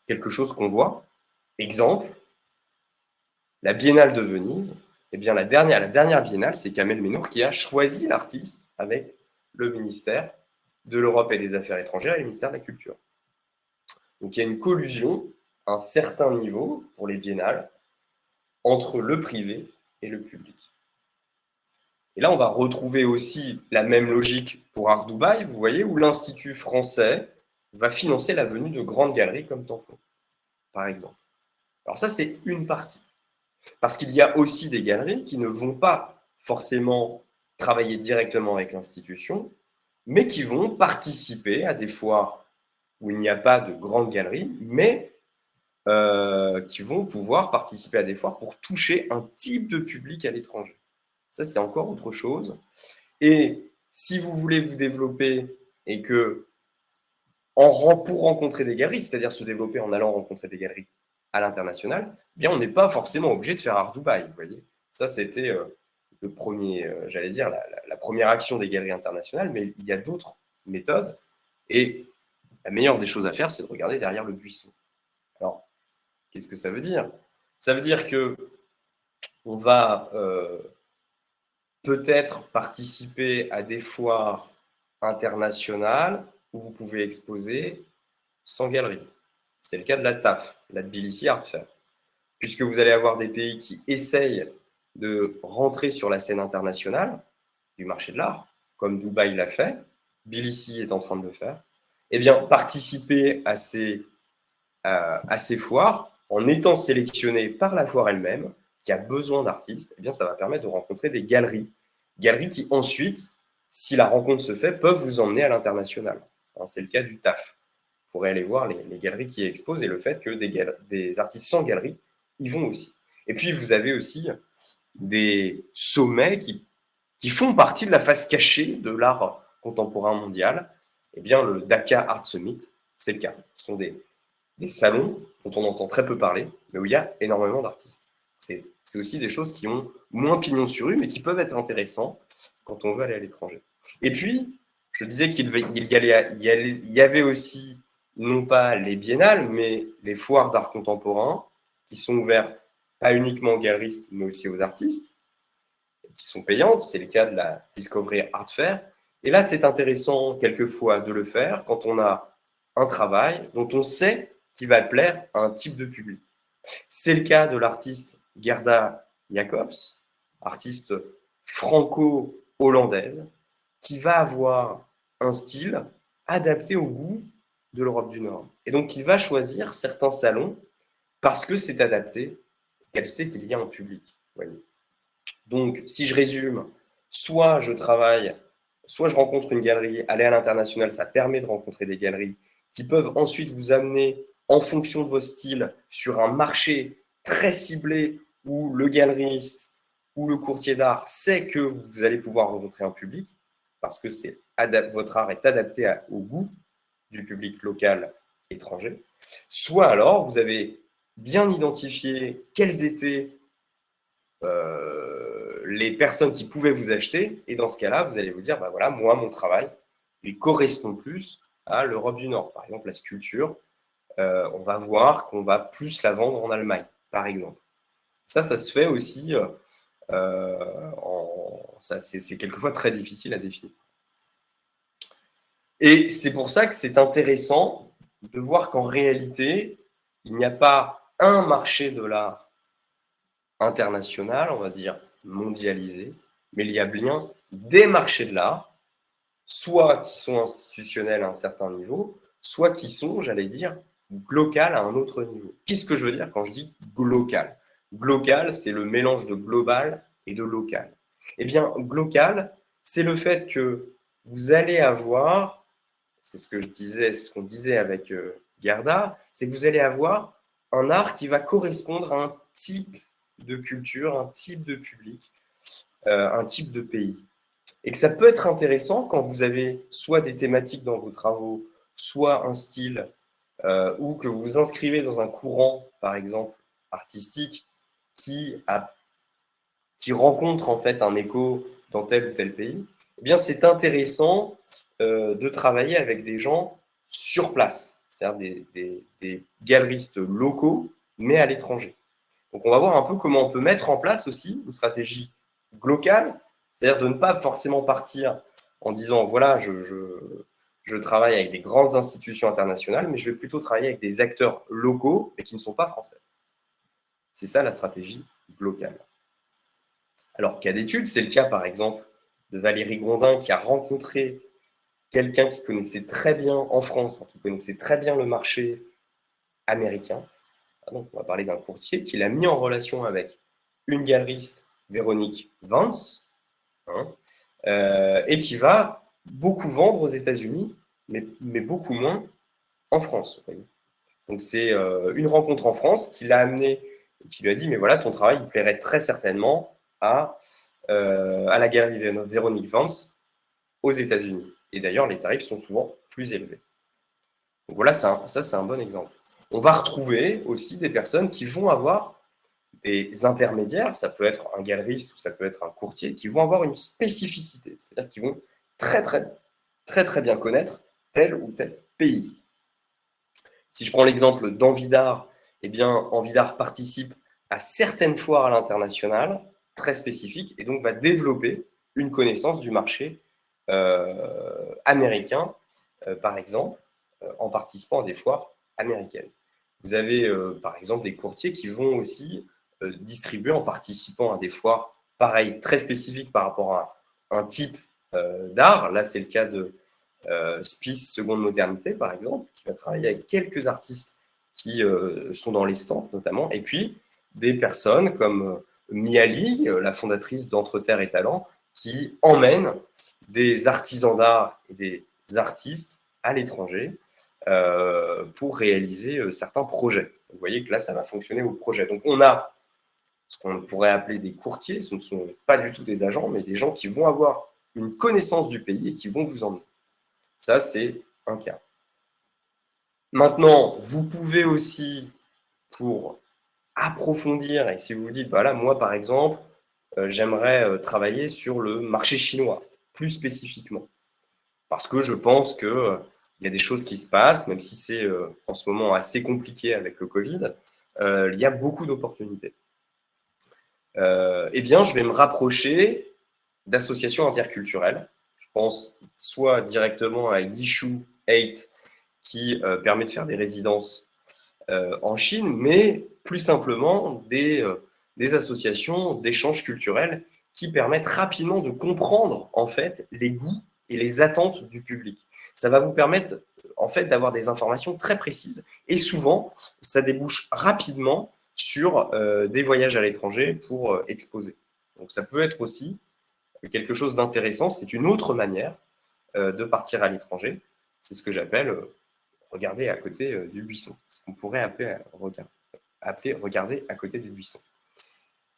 quelque chose qu'on voit. Exemple, la Biennale de Venise, eh bien la dernière Biennale, c'est Kamel Ménour qui a choisi l'artiste avec le ministère de l'Europe et des Affaires étrangères et le ministère de la Culture. Donc il y a une collusion à un certain niveau pour les biennales entre le privé et le public. Et là, on va retrouver aussi la même logique pour Art Dubaï, vous voyez, où l'Institut français va financer la venue de grandes galeries comme Tampon, par exemple. Alors ça, c'est une partie. Parce qu'il y a aussi des galeries qui ne vont pas forcément travailler directement avec l'institution, mais qui vont participer à des foires où il n'y a pas de grandes galeries, mais qui vont pouvoir participer à des foires pour toucher un type de public à l'étranger. Ça, c'est encore autre chose. Et si vous voulez vous développer et que pour rencontrer des galeries, c'est-à-dire se développer en allant rencontrer des galeries à l'international, eh bien on n'est pas forcément obligé de faire Art Dubaï, vous voyez. Ça, c'était le premier, j'allais dire, la première action des galeries internationales, mais il y a d'autres méthodes. Et la meilleure des choses à faire, c'est de regarder derrière le buisson. Alors, qu'est-ce que ça veut dire? Ça veut dire que on va peut-être participer à des foires internationales où vous pouvez exposer sans galerie. C'est le cas de la TAF, la Tbilisi Art Fair, puisque vous allez avoir des pays qui essayent de rentrer sur la scène internationale du marché de l'art, comme Dubaï l'a fait, Tbilissi est en train de le faire. Eh bien, participer à ces foires, en étant sélectionné par la foire elle-même, qui a besoin d'artistes, eh bien, ça va permettre de rencontrer des galeries. Galeries qui ensuite, si la rencontre se fait, peuvent vous emmener à l'international. C'est le cas du TAF. Vous pourrez aller voir les galeries qui exposent et le fait que des artistes sans galerie y vont aussi. Et puis, vous avez aussi des sommets qui font partie de la face cachée de l'art contemporain mondial. Eh bien, le Dakar Art Summit, c'est le cas. Ce sont des salons dont on entend très peu parler, mais où il y a énormément d'artistes. C'est aussi des choses qui ont moins pignon sur rue, mais qui peuvent être intéressants quand on veut aller à l'étranger. Et puis, je disais qu'il y avait aussi, non pas les biennales, mais les foires d'art contemporain, qui sont ouvertes pas uniquement aux galeristes, mais aussi aux artistes, qui sont payantes. C'est le cas de la Discovery Art Fair. Et là, c'est intéressant quelquefois de le faire quand on a un travail dont on sait qui va plaire à un type de public. C'est le cas de l'artiste Gerda Jacobs, artiste franco-hollandaise, qui va avoir un style adapté au goût de l'Europe du Nord. Et donc, qui va choisir certains salons parce que c'est adapté, qu'elle sait qu'il y a un public. Voyez. Donc, si je résume, soit je travaille, soit je rencontre une galerie, aller à l'international, ça permet de rencontrer des galeries qui peuvent ensuite vous amener, en fonction de vos styles, sur un marché très ciblé où le galeriste ou le courtier d'art sait que vous allez pouvoir rencontrer un public parce que votre art est adapté au goût du public local étranger. Soit alors, vous avez bien identifié quelles étaient les personnes qui pouvaient vous acheter, et dans ce cas-là, vous allez vous dire, bah voilà, moi, mon travail, il correspond plus à l'Europe du Nord. Par exemple, la sculpture, on va voir qu'on va plus la vendre en Allemagne, par exemple. Ça se fait aussi, c'est quelquefois très difficile à définir. Et c'est pour ça que c'est intéressant de voir qu'en réalité, il n'y a pas un marché de l'art international, on va dire mondialisé, mais il y a bien des marchés de l'art, soit qui sont institutionnels à un certain niveau, soit qui sont, j'allais dire, global à un autre niveau. Qu'est-ce que je veux dire quand je dis glocal? Glocal, c'est le mélange de global et de local. Eh bien, glocal, c'est le fait que vous allez avoir, c'est ce que je disais, ce qu'on disait avec Gerda, c'est que vous allez avoir un art qui va correspondre à un type de culture, un type de public, un type de pays. Et que ça peut être intéressant quand vous avez soit des thématiques dans vos travaux, soit un style, ou que vous vous inscrivez dans un courant, par exemple, artistique, qui rencontre en fait un écho dans tel ou tel pays. Eh bien, c'est intéressant de travailler avec des gens sur place, c'est-à-dire des galeristes locaux, mais à l'étranger. Donc, on va voir un peu comment on peut mettre en place aussi une stratégie locale, c'est-à-dire de ne pas forcément partir en disant, voilà, je travaille avec des grandes institutions internationales, mais je vais plutôt travailler avec des acteurs locaux, mais qui ne sont pas français. C'est ça la stratégie locale. Alors, cas d'étude, c'est le cas, par exemple, de Valérie Grondin, qui a rencontré quelqu'un qui connaissait très bien en France, qui connaissait très bien le marché américain. Donc, on va parler d'un courtier qui l'a mis en relation avec une galeriste, Véronique Vance, et qui va beaucoup vendre aux États-Unis, mais beaucoup moins en France. Donc, c'est une rencontre en France qui l'a amené, qui lui a dit, mais voilà, ton travail, il plairait très certainement à la galerie Véronique Vance aux États-Unis. Et d'ailleurs, les tarifs sont souvent plus élevés. Donc voilà, ça c'est un bon exemple. On va retrouver aussi des personnes qui vont avoir des intermédiaires, ça peut être un galeriste ou ça peut être un courtier, qui vont avoir une spécificité, c'est-à-dire qu'ils vont très bien connaître tel ou tel pays. Si je prends l'exemple d'Envie d'Art, eh bien, Envie d'Art participe à certaines foires à l'international, très spécifiques, et donc va développer une connaissance du marché américain, par exemple, en participant à des foires américaines. Vous avez, par exemple, des courtiers qui vont aussi distribuer en participant à des foires, pareil, très spécifiques par rapport à un type d'art. Là, c'est le cas de Spice Seconde Modernité, par exemple, qui va travailler avec quelques artistes qui sont dans les stands, notamment, et puis des personnes comme Miali, la fondatrice d'Entre Terre et Talent, qui emmène des artisans d'art et des artistes à l'étranger pour réaliser certains projets. Vous voyez que là, ça va fonctionner au projet. Donc, on a ce qu'on pourrait appeler des courtiers. Ce ne sont pas du tout des agents, mais des gens qui vont avoir une connaissance du pays et qui vont vous emmener. Ça, c'est un cas. Maintenant, vous pouvez aussi, pour approfondir, et si vous vous dites, voilà, moi, par exemple, j'aimerais travailler sur le marché chinois, plus spécifiquement. Parce que je pense qu'il y a des choses qui se passent, même si c'est en ce moment assez compliqué avec le Covid, il y a beaucoup d'opportunités. Eh bien, je vais me rapprocher d'associations interculturelles. Je pense soit directement à Yishu 8, qui permet de faire des résidences en Chine, mais plus simplement des associations d'échanges culturels qui permettent rapidement de comprendre en fait les goûts et les attentes du public. Ça va vous permettre en fait d'avoir des informations très précises et souvent ça débouche rapidement sur des voyages à l'étranger pour exposer. Donc ça peut être aussi quelque chose d'intéressant, c'est une autre manière de partir à l'étranger. C'est ce que j'appelle regarder à côté du buisson, ce qu'on pourrait appeler regarder à côté du buisson.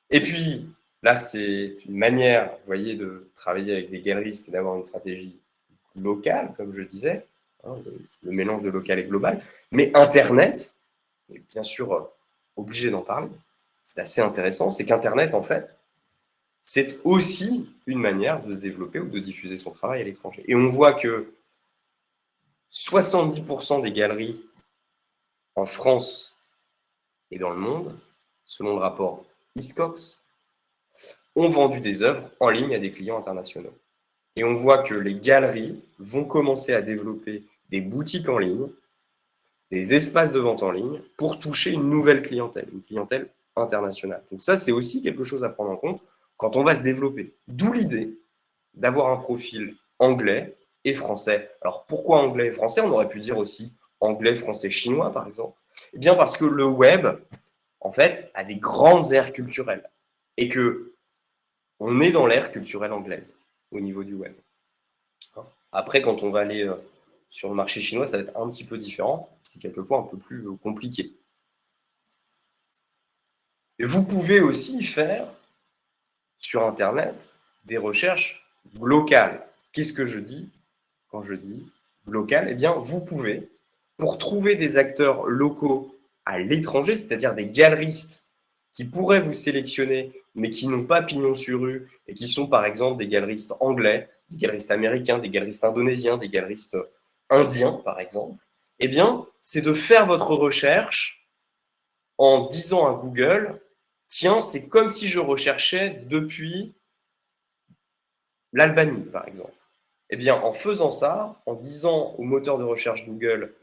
Et puis, là, c'est une manière, vous voyez, de travailler avec des galeristes et d'avoir une stratégie locale, comme je disais, hein, le mélange de local et global. Mais Internet, est bien sûr obligé d'en parler, c'est assez intéressant, c'est qu'Internet, en fait, c'est aussi une manière de se développer ou de diffuser son travail à l'étranger. Et on voit que 70% des galeries en France et dans le monde, selon le rapport Hiscox, ont vendu des œuvres en ligne à des clients internationaux. Et on voit que les galeries vont commencer à développer des boutiques en ligne, des espaces de vente en ligne pour toucher une nouvelle clientèle, une clientèle internationale. Donc ça, c'est aussi quelque chose à prendre en compte quand on va se développer. D'où l'idée d'avoir un profil anglais et français. Alors pourquoi anglais et français? On aurait pu dire aussi anglais, français, chinois, par exemple. Eh bien parce que le web, en fait, a des grandes aires culturelles et que on est dans l'ère culturelle anglaise au niveau du web. Après, quand on va aller sur le marché chinois, ça va être un petit peu différent. C'est quelquefois un peu plus compliqué. Et vous pouvez aussi faire sur Internet des recherches locales. Qu'est-ce que je dis quand je dis local? Eh bien, vous pouvez, pour trouver des acteurs locaux à l'étranger, c'est-à-dire des galeristes qui pourraient vous sélectionner, mais qui n'ont pas pignon sur rue, et qui sont par exemple des galeristes anglais, des galeristes américains, des galeristes indonésiens, des galeristes indiens, par exemple, eh bien, c'est de faire votre recherche en disant à Google, tiens, c'est comme si je recherchais depuis l'Albanie, par exemple. Eh bien, en faisant ça, en disant au moteur de recherche Google,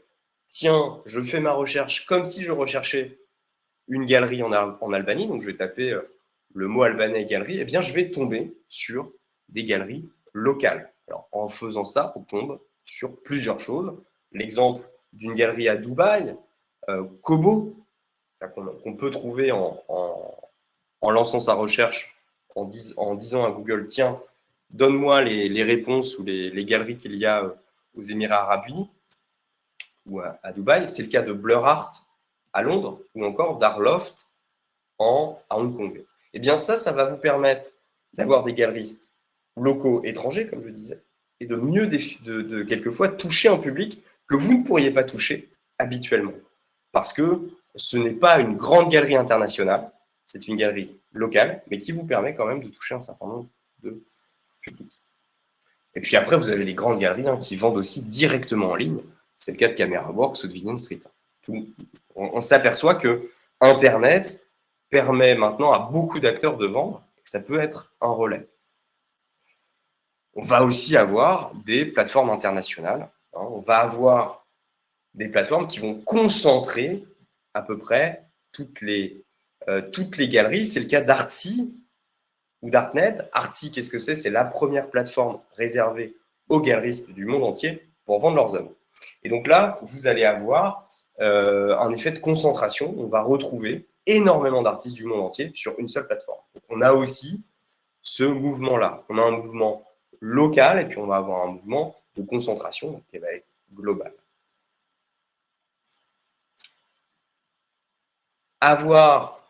tiens, je fais ma recherche comme si je recherchais une galerie en Albanie, donc je vais taper le mot albanais galerie, eh bien, je vais tomber sur des galeries locales. Alors, en faisant ça, on tombe sur plusieurs choses. L'exemple d'une galerie à Dubaï, Kobo, qu'on peut trouver en lançant sa recherche, en disant à Google, tiens, donne-moi les réponses ou les galeries qu'il y a aux Émirats arabes unis ou à Dubaï. C'est le cas de Blur Art à Londres ou encore d'Arloft à Hong Kong. Eh bien ça va vous permettre d'avoir des galeristes locaux étrangers, comme je disais, et de mieux de quelquefois toucher un public que vous ne pourriez pas toucher habituellement. Parce que ce n'est pas une grande galerie internationale, c'est une galerie locale, mais qui vous permet quand même de toucher un certain nombre de publics. Et puis après, vous avez les grandes galeries qui vendent aussi directement en ligne. C'est le cas de Camera Works ou de Vivian Street. On s'aperçoit que Internet permet maintenant à beaucoup d'acteurs de vendre, et que ça peut être un relais. On va aussi avoir des plateformes internationales. On va avoir des plateformes qui vont concentrer à peu près toutes les galeries. C'est le cas d'Artsy ou d'Artnet. Artsy, qu'est-ce que c'est? C'est la première plateforme réservée aux galeristes du monde entier pour vendre leurs œuvres. Et donc là, vous allez avoir un effet de concentration. On va retrouver énormément d'artistes du monde entier sur une seule plateforme. Donc on a aussi ce mouvement-là. On a un mouvement local et puis on va avoir un mouvement de concentration qui va être global. Avoir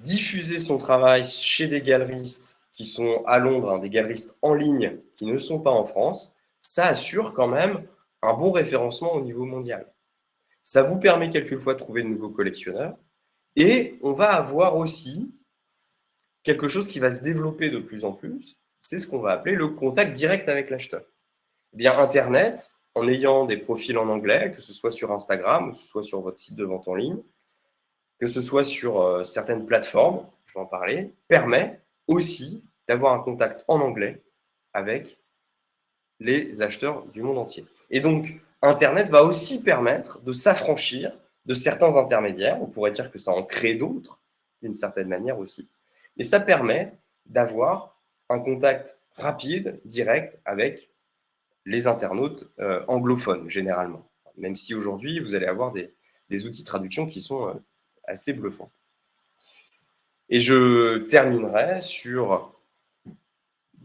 diffusé son travail chez des galeristes qui sont à Londres, des galeristes en ligne qui ne sont pas en France, ça assure quand même un bon référencement au niveau mondial. Ça vous permet quelquefois de trouver de nouveaux collectionneurs et on va avoir aussi quelque chose qui va se développer de plus en plus, c'est ce qu'on va appeler le contact direct avec l'acheteur. Eh bien, Internet, en ayant des profils en anglais, que ce soit sur Instagram ou que ce soit sur votre site de vente en ligne, que ce soit sur certaines plateformes, je vais en parler, permet aussi d'avoir un contact en anglais avec les acheteurs du monde entier. Et donc, Internet va aussi permettre de s'affranchir de certains intermédiaires. On pourrait dire que ça en crée d'autres, d'une certaine manière aussi. Et ça permet d'avoir un contact rapide, direct, avec les internautes anglophones, généralement. Même si aujourd'hui, vous allez avoir des outils de traduction qui sont assez bluffants. Et je terminerai sur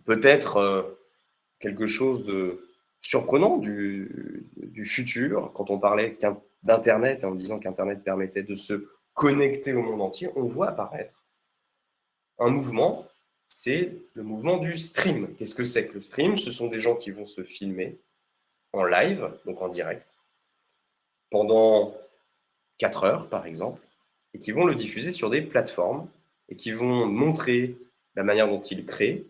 peut-être quelque chose de surprenant du futur. Quand on parlait d'Internet, en disant qu'Internet permettait de se connecter au monde entier, on voit apparaître un mouvement, c'est le mouvement du stream. Qu'est-ce que c'est que le stream? Ce sont des gens qui vont se filmer en live, donc en direct, pendant 4 heures, par exemple, et qui vont le diffuser sur des plateformes et qui vont montrer la manière dont ils créent,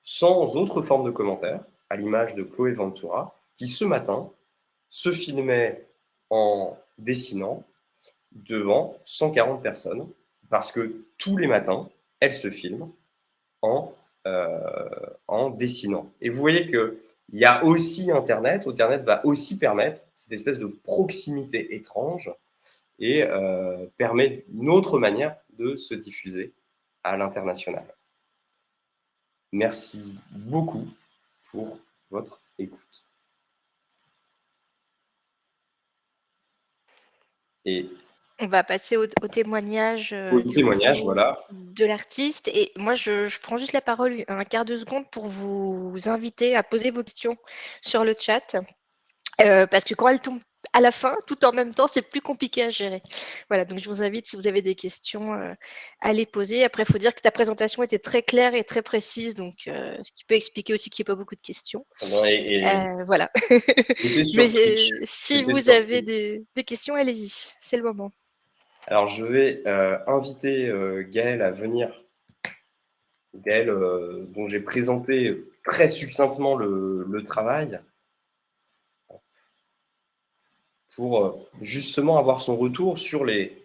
sans autre forme de commentaire, à l'image de Chloé Ventura, qui ce matin se filmait en dessinant devant 140 personnes, parce que tous les matins, elle se filme en, en dessinant. Et vous voyez qu'il y a aussi Internet. Internet va aussi permettre cette espèce de proximité étrange et permet une autre manière de se diffuser à l'international. Merci beaucoup pour votre écoute. Et On va passer au témoignage au témoignage, voilà. de l'artiste. Et moi, je prends juste la parole un quart de seconde pour vous inviter à poser vos questions sur le chat. Parce que quand elles tombent à la fin, tout en même temps, c'est plus compliqué à gérer. Voilà, donc je vous invite, si vous avez des questions, à les poser. Après, il faut dire que ta présentation était très claire et très précise, donc ce qui peut expliquer aussi qu'il n'y ait pas beaucoup de questions. Voilà. Mais si vous avez des questions, allez-y, c'est le moment. Alors, je vais inviter Gaëlle à venir. Gaëlle, dont j'ai présenté très succinctement le travail, pour justement avoir son retour sur les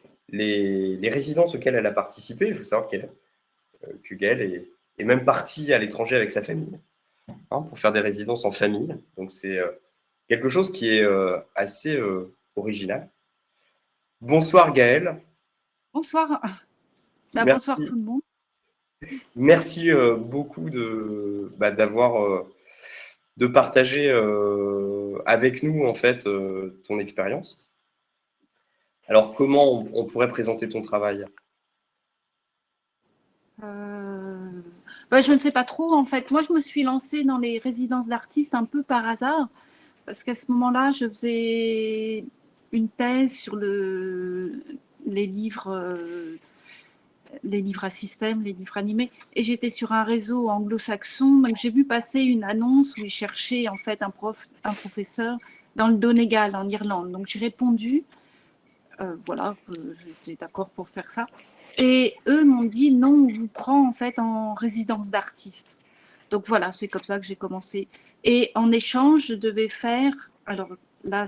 résidences auxquelles elle a participé. Il faut savoir que Gaëlle est même partie à l'étranger avec sa famille, hein, pour faire des résidences en famille. Donc c'est quelque chose qui est assez original. Bonsoir Gaëlle. Bonsoir. Bonsoir tout le monde. Merci beaucoup d'avoir de partager avec nous en fait ton expérience. Alors comment on pourrait présenter ton travail? Je ne sais pas trop en fait. Moi, je me suis lancée dans les résidences d'artistes un peu par hasard parce qu'à ce moment-là, je faisais une thèse sur les livres à système, les livres animés, et j'étais sur un réseau anglo-saxon. Donc j'ai vu passer une annonce où ils cherchaient en fait un professeur dans le Donegal en Irlande. Donc j'ai répondu, voilà, que j'étais d'accord pour faire ça. Et eux m'ont dit non, on vous prend en fait en résidence d'artiste. Donc voilà, c'est comme ça que j'ai commencé. Et en échange, je devais faire, alors là,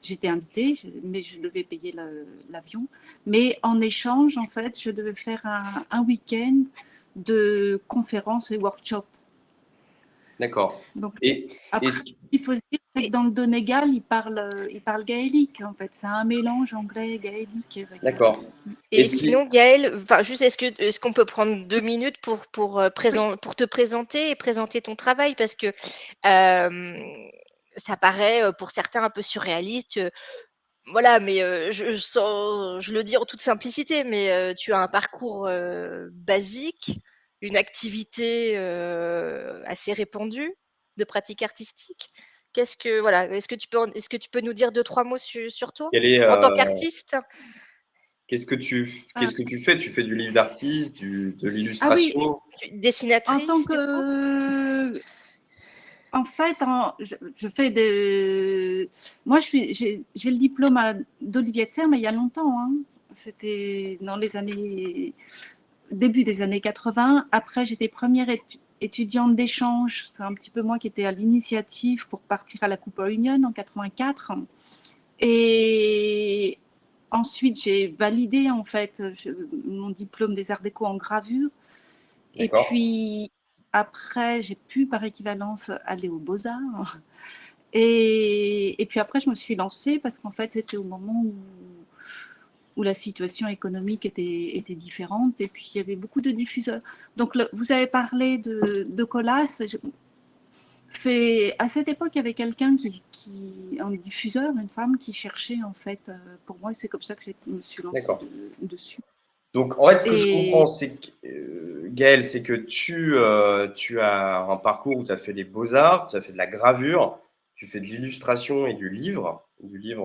j'étais invitée, mais je devais payer l'avion. Mais en échange, en fait, je devais faire un week-end de conférences et workshops. D'accord. Donc, après, il faut se dire que dans le Donegal, ils parlent gaélique, en fait. C'est un mélange anglais-gaélique. D'accord. Et sinon, Gaëlle, juste est-ce qu'on peut prendre 2 minutes pour te présenter et présenter ton travail? Parce que ça paraît pour certains un peu surréaliste. Voilà, mais je le dis en toute simplicité, mais tu as un parcours basique, une activité assez répandue de pratique artistique. Est-ce que tu peux nous dire 2-3 mots sur toi en tant qu'artiste? Qu'est-ce que tu fais? Tu fais du livre d'artiste, de l'illustration? Ah oui, dessinatrice. En tant que, en fait, je fais des. Moi, j'ai le diplôme d'Olivier de Serres, mais il y a longtemps. Hein. C'était dans les début des années 80. Après, j'étais première étudiante d'échange. C'est un petit peu moi qui étais à l'initiative pour partir à la Cooper Union en 84. Et ensuite, j'ai validé en fait mon diplôme des Arts Déco en gravure. Et puis après, j'ai pu par équivalence aller aux Beaux-Arts. Et puis après, je me suis lancée parce qu'en fait, c'était au moment où la situation économique était différente et puis il y avait beaucoup de diffuseurs. Donc, vous avez parlé de Colas. C'est à cette époque, il y avait quelqu'un un diffuseur, une femme qui cherchait en fait pour moi, et c'est comme ça que je me suis lancée dessus. Donc, en fait, ce que je comprends, c'est que, Gaëlle, c'est que tu as un parcours où tu as fait des beaux-arts, tu as fait de la gravure, tu fais de l'illustration et du livre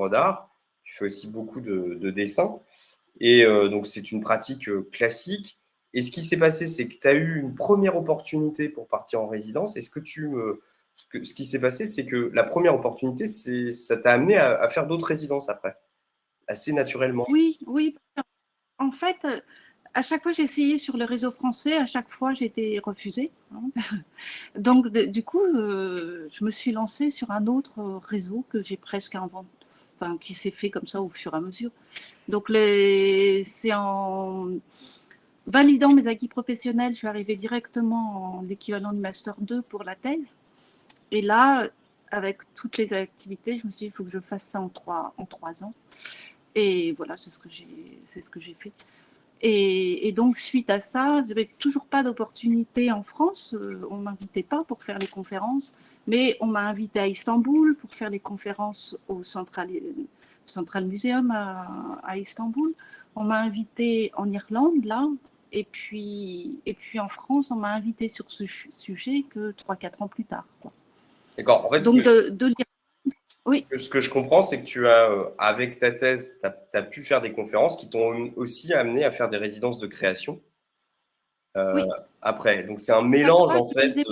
d'art. Tu fais aussi beaucoup de dessins. Et donc, c'est une pratique classique. Et ce qui s'est passé, c'est que tu as eu une première opportunité pour partir en résidence. Et ce qui s'est passé, c'est que la première opportunité, ça t'a amené à faire d'autres résidences après, assez naturellement. Oui, oui. En fait, à chaque fois, j'ai essayé sur le réseau français. À chaque fois, j'ai été refusée. Donc, du coup, je me suis lancée sur un autre réseau que j'ai presque inventé, enfin, qui s'est fait comme ça au fur et à mesure. Donc, c'est en validant mes acquis professionnels, je suis arrivée directement en l'équivalent du Master 2 pour la thèse. Et là, avec toutes les activités, je me suis dit, il faut que je fasse ça en 3 ans. Et voilà, c'est ce que j'ai fait. Et donc, suite à ça, je n'avais toujours pas d'opportunité en France. On ne m'invitait pas pour faire les conférences, mais on m'a invité à Istanbul pour faire les conférences au Central Museum à Istanbul. On m'a invité en Irlande, là. Et puis en France, on m'a invité sur ce sujet que 3-4 ans plus tard. Quoi. D'accord. En fait, Donc, oui. ce que je comprends, c'est que tu as, avec ta thèse, tu as pu faire des conférences qui t'ont aussi amené à faire des résidences de création Oui. après. Donc, c'est un mélange, en fait.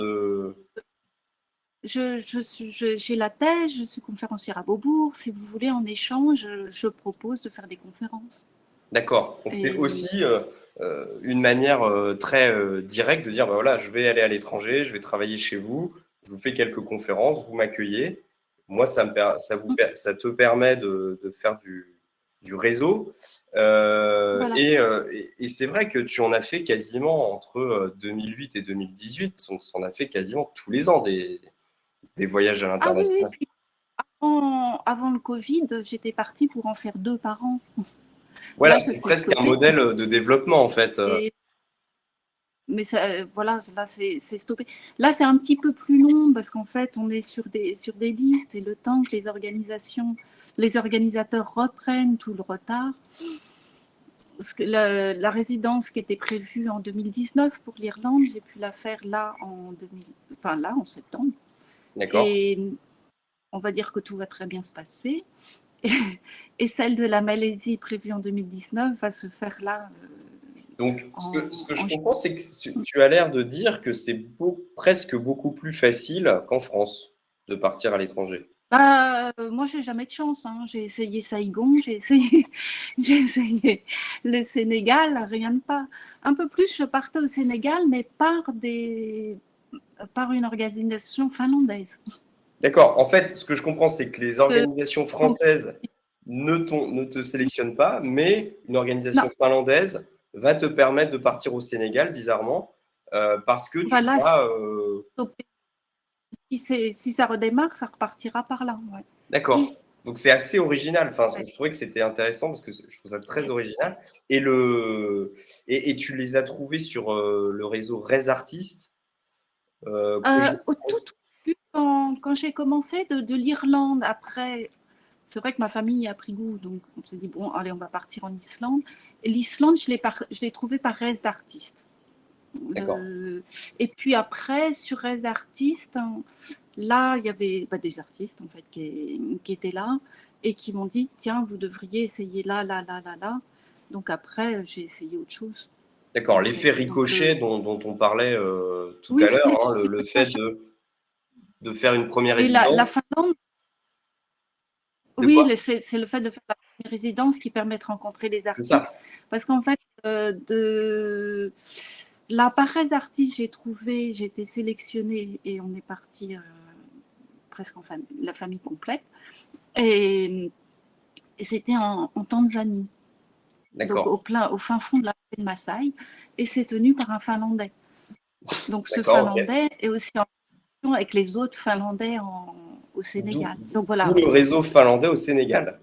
J'ai la thèse, je suis conférencière à Beaubourg. Si vous voulez, en échange, je propose de faire des conférences. D'accord. Donc, c'est aussi une manière très directe de dire, bah, voilà, je vais aller à l'étranger, je vais travailler chez vous, je vous fais quelques conférences, vous m'accueillez. Moi, ça te permet de faire du réseau. Voilà. Et c'est vrai que tu en as fait quasiment entre 2008 et 2018. On en a fait quasiment tous les ans des voyages à Ah oui, l'international. puis avant le Covid, j'étais partie pour en faire 2 par an. Voilà, Là, ça c'est s'est presque un stoppé. modèle de développement, en fait. Mais ça, voilà, là, c'est stoppé. Là, c'est un petit peu plus long parce qu'en fait, on est sur des listes et le temps que les organisateurs reprennent tout le retard. Parce que la résidence qui était prévue en 2019 pour l'Irlande, j'ai pu la faire là en septembre. D'accord. Et on va dire que tout va très bien se passer. Et celle de la Malaisie prévue en 2019 va se faire là. Donc, ce que je comprends, c'est que tu as l'air de dire que c'est presque beaucoup plus facile qu'en France de partir à l'étranger. Moi, j'ai jamais de chance. Hein. J'ai essayé Saïgon, j'ai essayé le Sénégal, rien de pas. Un peu plus, je partais au Sénégal, mais par une organisation finlandaise. D'accord. En fait, ce que je comprends, c'est que les organisations françaises ne te sélectionnent pas, mais une organisation Non, finlandaise va te permettre de partir au Sénégal, bizarrement, parce que tu voilà, as. si ça redémarre, ça repartira par là. Ouais. D'accord. Donc c'est assez original. Enfin, je trouvais que c'était intéressant parce que je trouve ça très original. Et tu les as trouvés sur le réseau Res Artistes. Au tout début, quand j'ai commencé de l'Irlande, après, c'est vrai que ma famille a pris goût, donc on s'est dit, bon, allez, on va partir en Islande. Et l'Islande, je l'ai trouvé par Res Artistes. D'accord. Et puis après, sur Res Artistes, là, il y avait des artistes en fait qui étaient là et qui m'ont dit, tiens, vous devriez essayer là, là, là, là, là. Donc après, j'ai essayé autre chose. D'accord. L'effet ricochet dont on parlait tout Oui, à c'est l'heure, hein, le fait de faire une première et la résidence. Finlande, De oui, quoi? c'est le fait de faire la première résidence qui permet de rencontrer les C'est artistes. ça. Parce qu'en fait, là, par Res Artistes, j'ai été sélectionnée et on est parti presque en famille, la famille complète. Et c'était en Tanzanie, donc D'accord. au fin fond de la plaine Maasai, et c'est tenu par un Finlandais. Donc ce D'accord, ok. Finlandais est aussi en relation avec les autres Finlandais au D'où Sénégal. Donc d'où voilà, le réseau finlandais au Sénégal.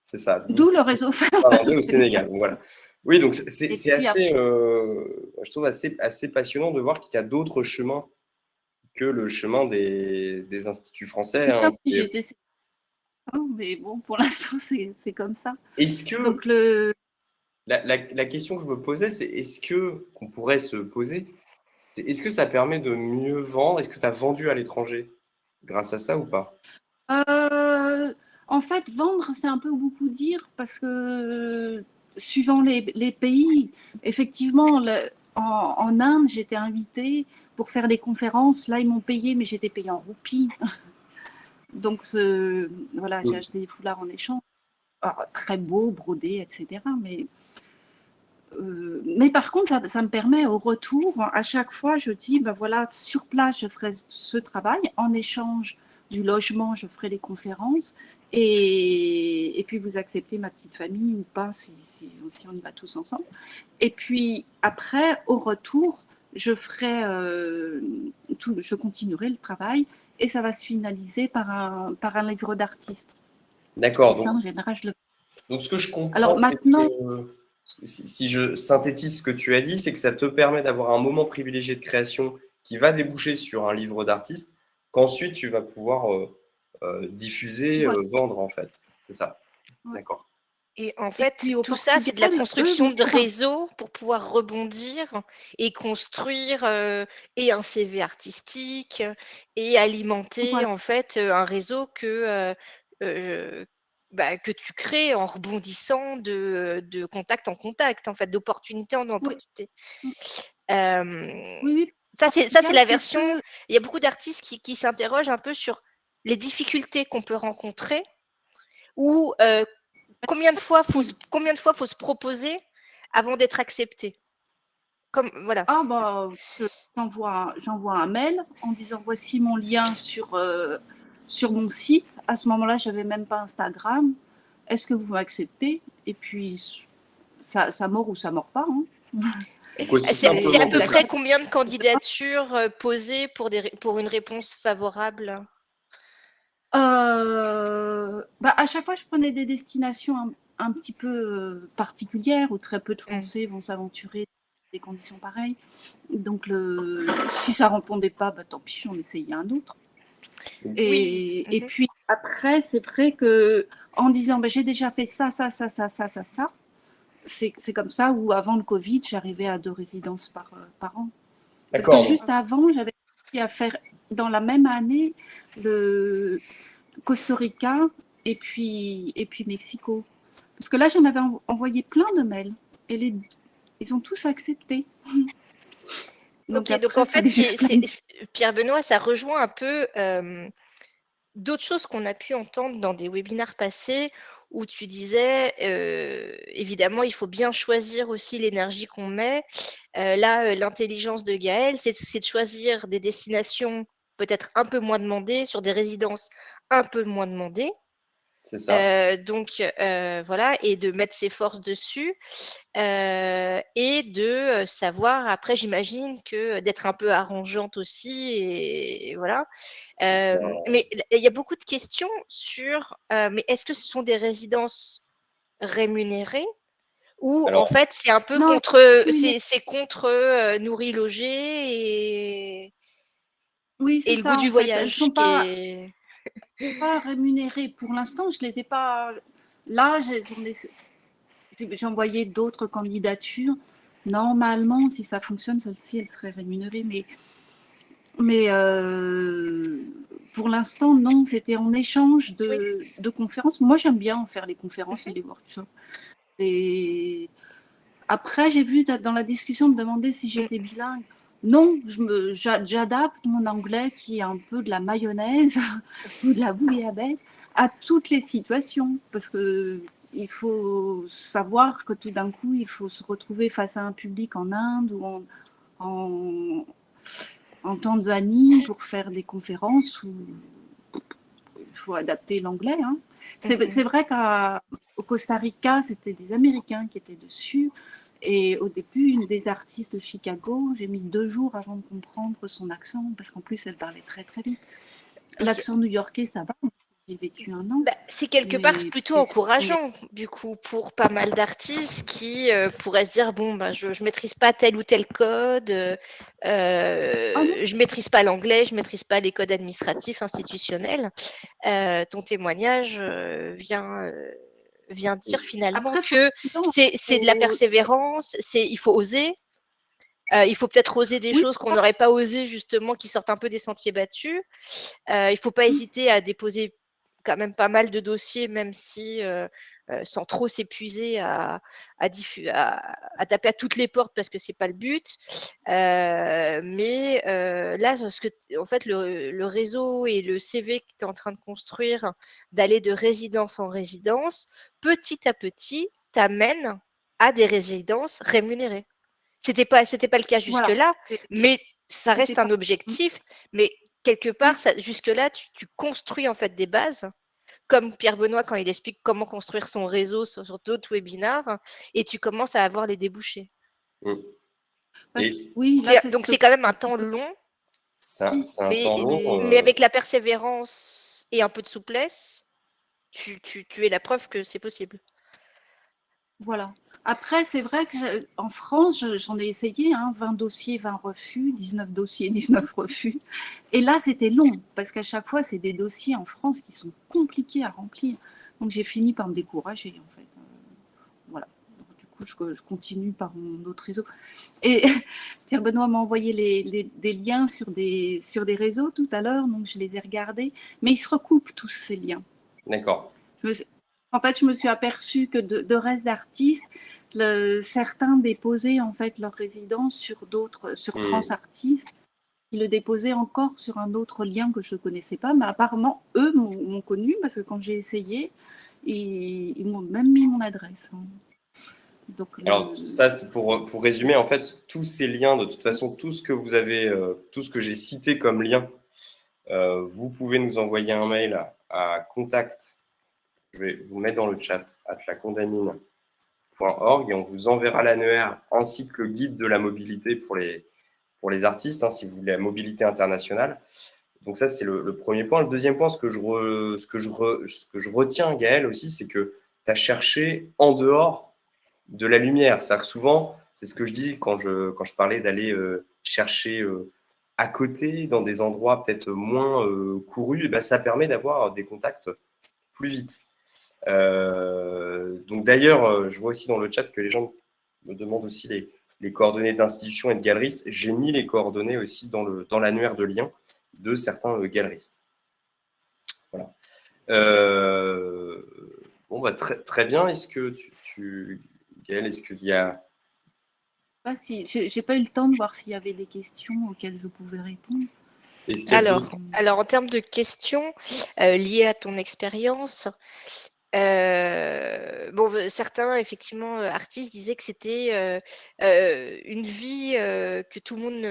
C'est ça, d'où d'où le réseau finlandais au Sénégal. Sénégal. Donc voilà. Oui, donc Et c'est puis assez, je trouve assez passionnant de voir qu'il y a d'autres chemins que le chemin des instituts français, après, hein. j'étais mais bon, pour l'instant, c'est comme ça. Est-ce que Donc le la question que je me posais, c'est est-ce que qu'on pourrait se poser, c'est est-ce que ça permet de mieux vendre? Est-ce que tu as vendu à l'étranger grâce à ça ou pas? En fait, vendre, c'est un peu beaucoup dire parce que suivant les pays, effectivement, en Inde, j'étais invitée pour faire des conférences. Là, ils m'ont payé, mais j'étais payée en roupies. Donc, voilà, j'ai Mmh. acheté des foulards en échange. Alors, très beaux, brodés, etc. Mais par contre, ça me permet au retour, à chaque fois, je dis, ben voilà, sur place, je ferai ce travail. En échange du logement, je ferai les conférences. Et puis, vous acceptez ma petite famille ou pas, si on y va tous ensemble. Et puis, après, au retour, je continuerai le travail et ça va se finaliser par un livre d'artiste. Et D'accord. ça, en général, je le fais. Donc ce que je Alors comprends, c'est maintenant, que si je synthétise ce que tu as dit, c'est que ça te permet d'avoir un moment privilégié de création qui va déboucher sur un livre d'artiste, qu'ensuite tu vas pouvoir diffuser, voilà. vendre en fait. C'est ça. Ouais. D'accord. Et en Et fait, puis au tout ça, c'est de la Portugal, eux construction m'ont de réseaux pour pouvoir rebondir et construire et un CV artistique et alimenter voilà. en fait un réseau euh, que tu crées en rebondissant de contact en contact, en fait, d'opportunité en Oui, opportunité. Euh, oui, oui. ça, c'est Portugal, la c'est version. que Il y a beaucoup d'artistes qui s'interrogent un peu sur les difficultés qu'on peut rencontrer ou combien de fois faut se proposer avant d'être accepté? Comme voilà. ah bah j'envoie un mail en disant voici mon lien sur mon site. À ce moment-là, j'avais même pas Instagram. Est-ce que vous m'acceptez? Et puis ça mord ou ça mord pas, hein. Donc aussi C'est à simplement Ils peu que ça. près acceptent. combien de candidatures posées pour une réponse favorable? Bah, à chaque fois, je prenais des destinations un petit peu particulières où très peu de Mm. Français vont s'aventurer dans des conditions pareilles. Donc, si ça ne répondait pas, bah, tant pis, j'en essayais un autre. Oui. Et puis après, c'est vrai que en disant bah, j'ai déjà fait ça, c'est comme ça où avant le Covid, j'arrivais à 2 résidences par an. Parce que D'accord. juste avant, j'avais réussi à faire dans la même année le Costa Rica et puis Mexico. Parce que là, j'en avais envoyé plein de mails et ils ont tous accepté. Donc Donc après, en il fait, fallait juste planifier. Pierre Benoît, ça rejoint un peu d'autres choses qu'on a pu entendre dans des webinaires passés où tu disais, évidemment, il faut bien choisir aussi l'énergie qu'on met. Là, l'intelligence de Gaël, c'est de choisir des destinations peut-être un peu moins demandées, sur des résidences un peu moins demandées. C'est ça. Voilà, et de mettre ses forces dessus et de savoir, après, j'imagine que d'être un peu arrangeante aussi, et voilà. Mais il y a beaucoup de questions sur, mais est-ce que ce sont des résidences rémunérées ou en Alors, fait c'est un peu Non, contre, c'est c'est contre nourri, logé oui, et c'est le goût ça du en fait. Elles ne voyage sont qui est. pas rémunérées pour l'instant. Je les ai pas. Là, j'ai envoyé d'autres candidatures. Normalement, si ça fonctionne, celle-ci, elle serait rémunérée. Mais pour l'instant, non. C'était en échange Oui. de conférences. Moi, j'aime bien faire les conférences et Mhm. les workshops. Et après, j'ai vu dans la discussion me demander si Mm. j'étais bilingue. Non, j'adapte mon anglais qui est un peu de la mayonnaise ou de la bouillabaisse à toutes les situations. Parce que il faut savoir que tout d'un coup, il faut se retrouver face à un public en Inde ou en, en Tanzanie pour faire des conférences où il faut adapter l'anglais, hein. Mhm. C'est vrai qu'au Costa Rica, c'était des Américains qui étaient dessus. Et au début, une des artistes de Chicago, j'ai mis 2 jours avant de comprendre son accent, parce qu'en plus, elle parlait très très vite. L'accent new-yorkais, ça va. J'ai vécu un an. Bah, c'est quelque part Mais plutôt encourageant, du coup, pour pas mal d'artistes qui pourraient se dire, bon, bah, je maîtrise pas tel ou tel code, Ah non, je maîtrise pas l'anglais, je maîtrise pas les codes administratifs, institutionnels. Ton témoignage vient dire finalement après, il faut que du temps. c'est de la persévérance, il faut oser. Il faut peut-être oser des Oui, choses qu'on n'aurait pas osé justement, qui sortent un peu des sentiers battus. Il ne faut pas hésiter à déposer quand même pas mal de dossiers, même si sans trop s'épuiser à taper à toutes les portes parce que c'est pas le but. Mais là, en fait, le réseau et le CV que tu es en train de construire, d'aller de résidence en résidence, petit à petit, t'amène à des résidences rémunérées. C'était pas le cas voilà. jusque-là, mais ça C'était reste un pas. objectif. Mais quelque part, Oui, jusque-là, tu construis en fait des bases, comme Pierre Benoît quand il explique comment construire son réseau sur d'autres webinars, et tu commences à avoir les débouchés. Mm. Et oui, là, c'est Donc cet c'est quand même un temps objectif. long, c'est un mais, temps long. mais avec la persévérance et un peu de souplesse, tu es la preuve que c'est possible. Voilà. Après, c'est vrai que en France, j'en ai essayé, hein, 20 dossiers, 20 refus, 19 dossiers, 19 refus. Et là, c'était long, parce qu'à chaque fois, c'est des dossiers en France qui sont compliqués à remplir. Donc, j'ai fini par me décourager, en fait. Voilà. Donc, du coup, je continue par mon autre réseau. Et Pierre Benoît m'a envoyé des liens sur des réseaux tout à l'heure, donc je les ai regardés. Mais ils se recoupent tous, ces liens. D'accord. En fait, je me suis aperçue que de reste d'artistes, certains déposaient en fait leur résidence sur d'autres, sur Mm. Transartistes, qui le déposaient encore sur un autre lien que je ne connaissais pas, mais apparemment, eux m'ont connu parce que quand j'ai essayé, ils m'ont même mis mon adresse, hein. Donc, Alors, ça, c'est pour résumer, en fait, tous ces liens, de toute façon, tout ce que vous avez, tout ce que j'ai cité comme lien, vous pouvez nous envoyer un mail à contact, je vais vous mettre dans le chat, @lacondamine.org, et on vous enverra l'annuaire ainsi que le guide de la mobilité pour les artistes, hein, si vous voulez la mobilité internationale. Donc ça, c'est le premier point. Le deuxième point, ce que je retiens, Gaël, aussi, c'est que tu as cherché en dehors de la lumière. C'est-à-dire que souvent, c'est ce que je dis quand je parlais d'aller chercher à côté, dans des endroits peut-être moins courus, et ben, ça permet d'avoir des contacts plus vite. Donc d'ailleurs, je vois aussi dans le chat que les gens me demandent aussi les coordonnées d'institutions et de galeristes. J'ai mis les coordonnées aussi dans l'annuaire de liens de certains galeristes. Voilà. Bon, bah, très, très bien. Est-ce que Gaël, est-ce qu'il y a... pas si, j'ai pas eu le temps de voir s'il y avait des questions auxquelles je pouvais répondre. Est-ce qu'il y a Alors, d'autres... en termes de questions liées à ton expérience, bon, certains, effectivement, artistes disaient que c'était une vie que tout le monde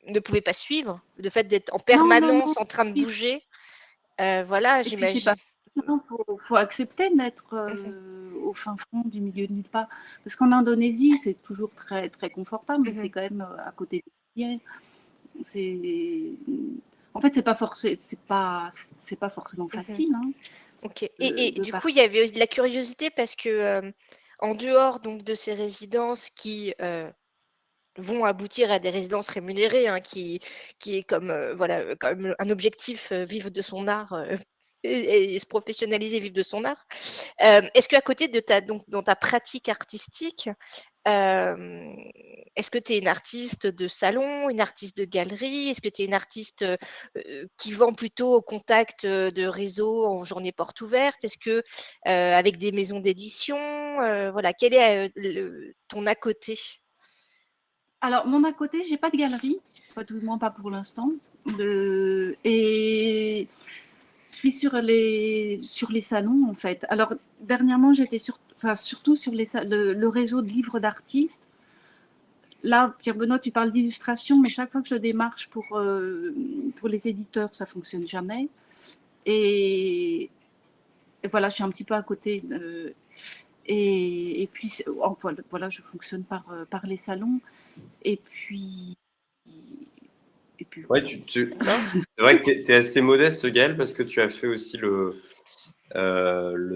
ne pouvait pas suivre. Le fait d'être en Non, non, non. permanence en train de bouger, voilà, Et puis c'est pas. j'imagine. Il faut accepter d'être Mhm, au fin fond du milieu de nulle part. Parce qu'en Indonésie, c'est toujours très, très confortable, mais c'est mhm, quand même à côté des frontières. C'est. En fait, c'est pas forcément mhm. facile, hein, Ok. Et de du coup, partir. il y avait de la curiosité parce que en dehors donc de ces résidences qui vont aboutir à des résidences rémunérées, hein, qui est comme voilà, comme un objectif, vivre de son art et se professionnaliser, vivre de son art. Est-ce qu'à côté de dans ta pratique artistique, euh, est-ce que tu es une artiste de salon, une artiste de galerie? Est-ce que tu es une artiste qui vend plutôt au contact de réseaux en journée porte ouverte? Est-ce que avec des maisons d'édition, voilà, quel est ton à côté? Alors, mon à côté, j'ai pas de galerie, pas tout le moins pas pour l'instant. Et je suis sur les salons, en fait. Alors, dernièrement, j'étais enfin, surtout sur le réseau de livres d'artistes. Là, Pierre Benoît, tu parles d'illustration, mais chaque fois que je démarche pour les éditeurs, ça fonctionne jamais. Et, et voilà, je suis un petit peu à côté. Et puis, voilà, je fonctionne par les salons. Et puis, pu. Ouais, c'est vrai que tu es assez modeste, Gaëlle, parce que tu as fait aussi le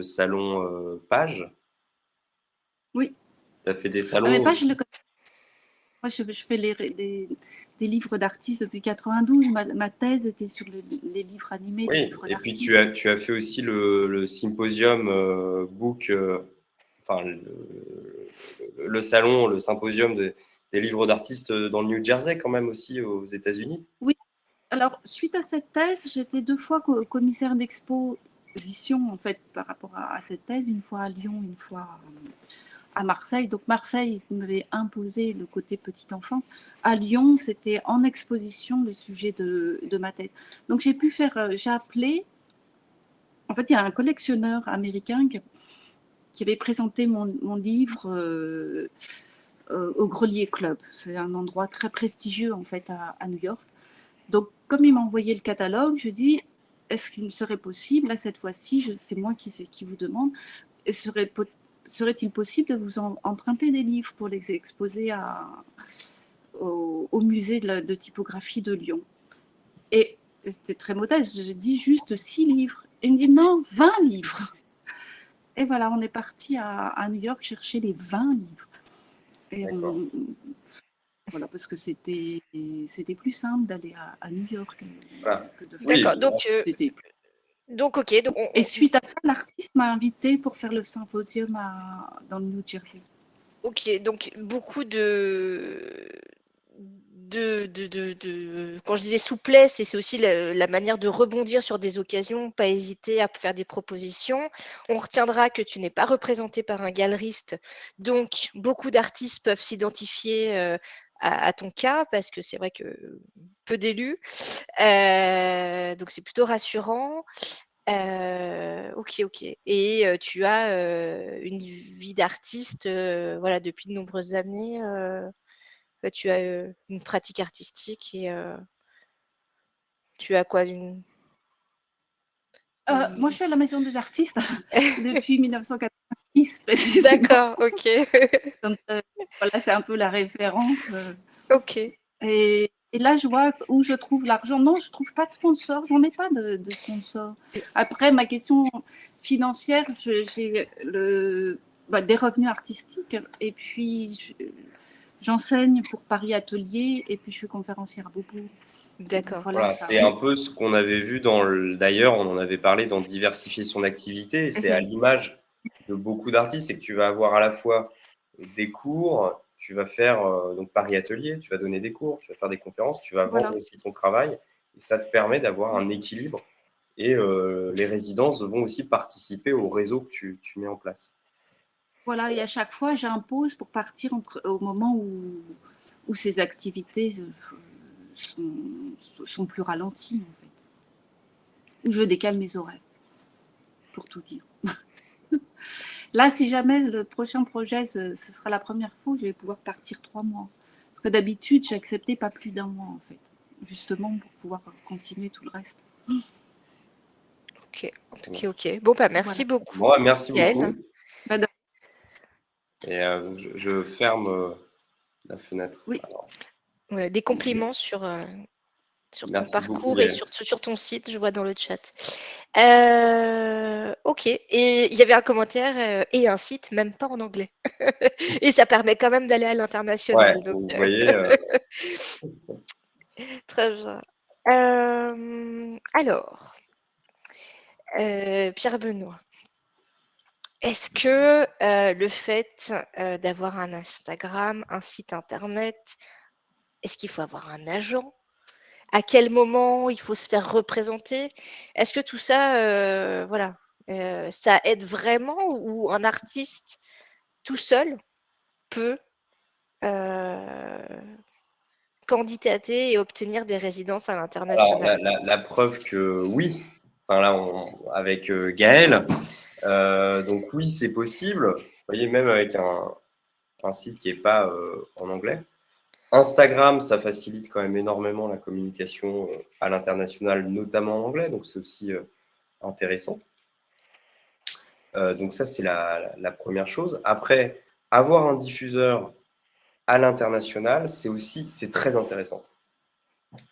salon Page. Oui. Tu as fait des Ah, mais salons. pas, je le connais. Moi, je fais des livres d'artistes depuis 92. Ma thèse était sur les livres animés, les Oui, livres et puis d'artistes. tu as fait aussi le symposium book, enfin le salon, le symposium des livres d'artistes dans le New Jersey quand même aussi aux États-Unis. Oui. Alors, suite à cette thèse, j'étais 2 fois commissaire d'exposition, en fait, par rapport à cette thèse, une fois à Lyon, une fois à Marseille. Donc, Marseille m'avait imposé le côté petite enfance. À Lyon, c'était en exposition le sujet de ma thèse. Donc, j'ai appelé, en fait, il y a un collectionneur américain qui avait présenté mon livre au Grelier Club. C'est un endroit très prestigieux, en fait, à New York. Donc, comme il m'a envoyé le catalogue, je dis, est-ce qu'il serait possible, là, cette fois-ci, c'est moi qui vous demande, serait-il possible de vous emprunter des livres pour les exposer au musée de typographie de Lyon? Et c'était très modeste, j'ai dit juste 6 livres. Il me dit non, 20 livres. Et voilà, on est parti à New York chercher les 20 livres. Et voilà, parce que c'était plus simple d'aller à New York Voilà. que de faire. Oui, D'accord. C'était Donc, ok. Donc, Et suite à ça, l'artiste m'a invité pour faire le symposium dans le New Jersey. ok. Donc, beaucoup quand je disais souplesse, et c'est aussi la manière de rebondir sur des occasions, pas hésiter à faire des propositions. On retiendra que tu n'es pas représenté par un galeriste, donc beaucoup d'artistes peuvent s'identifier à ton cas, parce que c'est vrai que peu d'élus. Donc c'est plutôt rassurant. Ok, ok. Et tu as une vie d'artiste, voilà, depuis de nombreuses années. Tu as une pratique artistique et tu as quoi Moi, je suis à la Maison des artistes depuis 1990 précisément. D'accord, ok. Donc, voilà, c'est un peu la référence. Ok. Et là, je vois où je trouve l'argent. Non, je ne trouve pas de sponsor. J'en ai pas de sponsor. Après, ma question financière, j'ai des revenus artistiques. Et puis, j'enseigne pour Paris Atelier. Et puis, je suis conférencière à Beaubourg. D'accord. Voilà, voilà, ça. c'est un peu ce qu'on avait vu d'ailleurs, on en avait parlé dans diversifier son activité. C'est à Mhm. l'image de beaucoup d'artistes, c'est que tu vas avoir à la fois des cours, tu vas faire donc Paris Atelier, tu vas donner des cours, tu vas faire des conférences, tu vas Voilà. vendre aussi ton travail. Et ça te permet d'avoir un équilibre. Et les résidences vont aussi participer au réseau que tu mets en place. Voilà, et à chaque fois, j'impose pour partir au moment où ces activités sont plus ralenties, en fait. Où je décale mes horaires, pour tout dire. Là, si jamais le prochain projet, ce sera la première fois où je vais pouvoir partir 3 mois. Parce que d'habitude, j'ai accepté pas plus d'1 mois, en fait. Justement, pour pouvoir continuer tout le reste. Ok, ok, ok. Bon, bah, merci Voilà. beaucoup, Bon, merci Gaëlle. beaucoup. Bah, Et je ferme la fenêtre. oui. Alors, Voilà, des compliments sur ton merci beaucoup, parcours et Gaël. sur ton site, je vois dans le chat. Ok, et il y avait un commentaire et un site, même pas en anglais. Et ça permet quand même d'aller à Ouais, l'international. Donc, vous voyez, très bien. Alors, Pierre Benoît, est-ce que le fait d'avoir un Instagram, un site internet, est-ce qu'il faut avoir un agent? À quel moment il faut se faire représenter? Est-ce que tout ça, voilà, ça aide vraiment ou un artiste tout seul peut candidater et obtenir des résidences à alors l'international? la preuve que oui, enfin là, avec Gaël, donc oui, c'est possible. Vous voyez, même avec un site qui n'est pas en anglais. Instagram, ça facilite quand même énormément la communication à l'international, notamment en anglais, donc c'est aussi intéressant. Donc ça, c'est la première chose. Après, avoir un diffuseur à l'international, c'est très intéressant.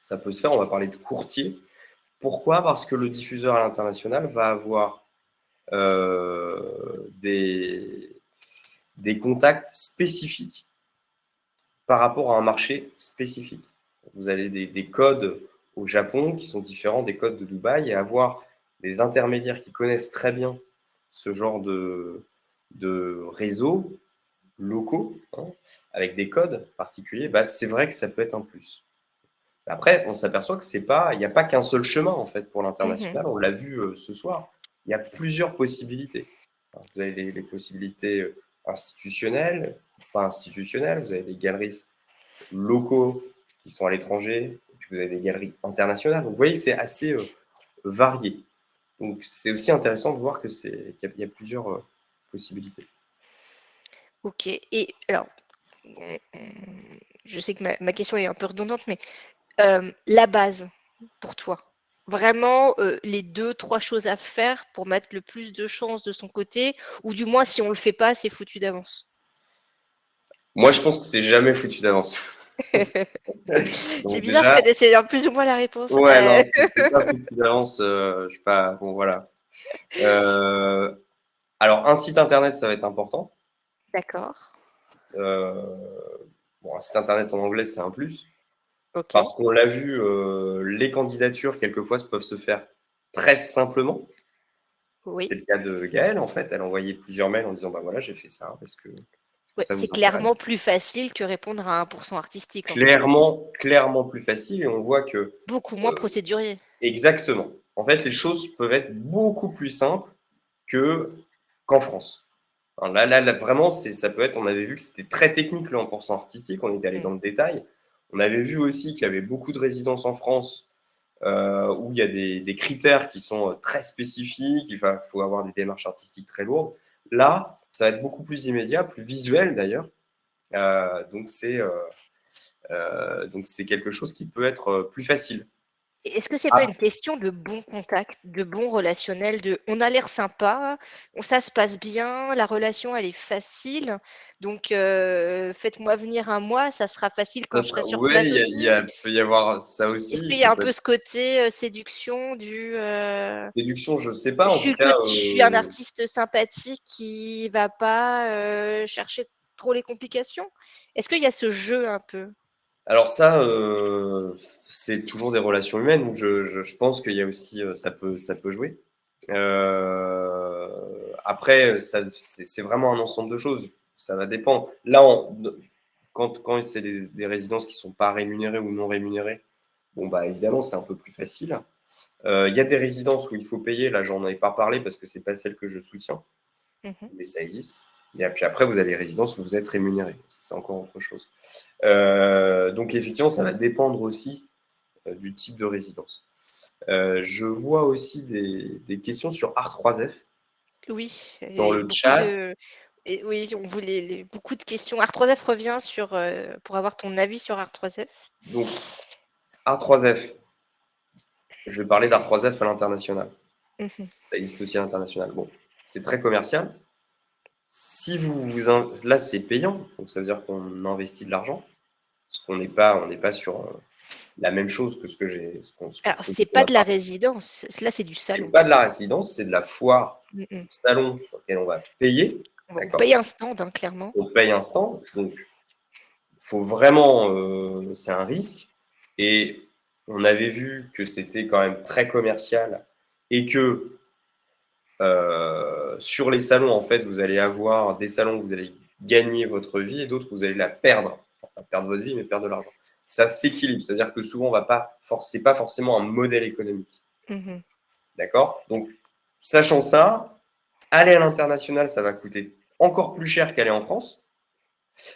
Ça peut se faire, on va parler de courtier. Pourquoi? Parce que le diffuseur à l'international va avoir des contacts spécifiques par rapport à un marché spécifique. Vous avez des codes au Japon qui sont différents des codes de Dubaï, et avoir des intermédiaires qui connaissent très bien ce genre de réseaux locaux, hein, avec des codes particuliers, bah, c'est vrai que ça peut être un plus. Après, on s'aperçoit que il n'y a pas qu'un seul chemin en fait pour Mhm. l'international. On l'a vu ce soir. Il y a plusieurs possibilités. Alors, vous avez les possibilités institutionnelles, pas institutionnelles. Vous avez des galeristes locaux qui sont à l'étranger, et puis vous avez des galeries internationales. Donc, vous voyez, c'est assez varié. Donc, c'est aussi intéressant de voir qu'il y a plusieurs possibilités. Ok. Et alors, je sais que ma question est un peu redondante, mais la base pour toi, vraiment les 2-3 choses à faire pour mettre le plus de chances de son côté, ou du moins si on le fait pas, c'est foutu d'avance. Moi, je pense que c'est jamais foutu d'avance. C'est Donc bizarre, je déjà, connaissais plus ou moins la réponse. ouais, non, c'est pas foutu d'avance. Je sais pas. Bon, voilà. Euh, alors, un site internet, ça va être important. D'accord. Euh, bon, un site internet en anglais, c'est un plus. Ok. Parce qu'on l'a vu, les candidatures, quelquefois, peuvent se faire très simplement. C'est Oui. le cas de Gaëlle, en fait. Elle a envoyé plusieurs mails en disant, bah voilà, j'ai fait ça, parce que Ouais, ça c'est vous intéresse. clairement plus facile que répondre à 1% artistique, en fait. Clairement plus facile, et on voit que Beaucoup moins euh, procédurier. exactement. En fait, les choses peuvent être beaucoup plus simples qu'en France. Alors là, vraiment, ça peut être. On avait vu que c'était très technique le 1% artistique. On était allé Mm. dans le détail. On avait vu aussi qu'il y avait beaucoup de résidences en France où il y a des critères qui sont très spécifiques. Faut avoir des démarches artistiques très lourdes. Là, ça va être beaucoup plus immédiat, plus visuel d'ailleurs. Donc c'est quelque chose qui peut être plus facile. Et est-ce que c'est pas Ah, une question de bon contact, de bon relationnel, de on a l'air sympa, ça se passe bien, la relation elle est facile, donc faites-moi venir un mois, ça sera facile quand je serai sur ouais, place aussi. peut y avoir ça Est-ce aussi. qu'il y Ça a un peut peu être ce côté séduction du séduction, je sais pas. En tout cas, je suis un artiste sympathique qui va pas chercher trop les complications? Est-ce qu'il y a ce jeu un peu? alors ça, c'est toujours des relations humaines. Donc je pense qu'il y a aussi, ça peut jouer. Après, c'est vraiment un ensemble de choses. Ça va dépendre. Là, quand c'est des résidences qui sont pas rémunérées ou non rémunérées, bon bah évidemment c'est un peu plus facile. Il y a des résidences où il faut payer. Là, j'en ai pas parlé parce que c'est pas celle que je soutiens, Mhm. mais ça existe. Et puis après, vous avez les résidences où vous êtes rémunéré. C'est encore autre chose. Donc effectivement, ça va dépendre aussi du type de résidence. Je vois aussi des questions sur Art3F Oui, dans et le beaucoup chat. de et oui, on voulait beaucoup de questions. Art3F revient sur pour avoir ton avis sur Art3F. Donc Art3F, je vais parler d'Art3F à l'international. Mhm. Ça existe aussi à l'international. Bon, c'est très commercial. Si là, c'est payant, donc ça veut dire qu'on investit de l'argent, parce on n'est pas sur la même chose que Alors, ce c'est dont on pas a de la parlé. résidence, là c'est du C'est salon. pas de la résidence, c'est de la foire, Mhm. salon sur lequel on va payer, On d'accord? paye un stand, hein, clairement. On paye un stand, donc faut vraiment, c'est un risque. Et on avait vu que c'était quand même très commercial, et que sur les salons, en fait, vous allez avoir des salons où vous allez gagner votre vie et d'autres où vous allez la perdre. Enfin, pas perdre votre vie, mais perdre de l'argent. Ça s'équilibre, c'est-à-dire que souvent, on va pas c'est pas forcément un modèle économique. Mhm. D'accord? Donc, sachant ça, aller à l'international, ça va coûter encore plus cher qu'aller en France.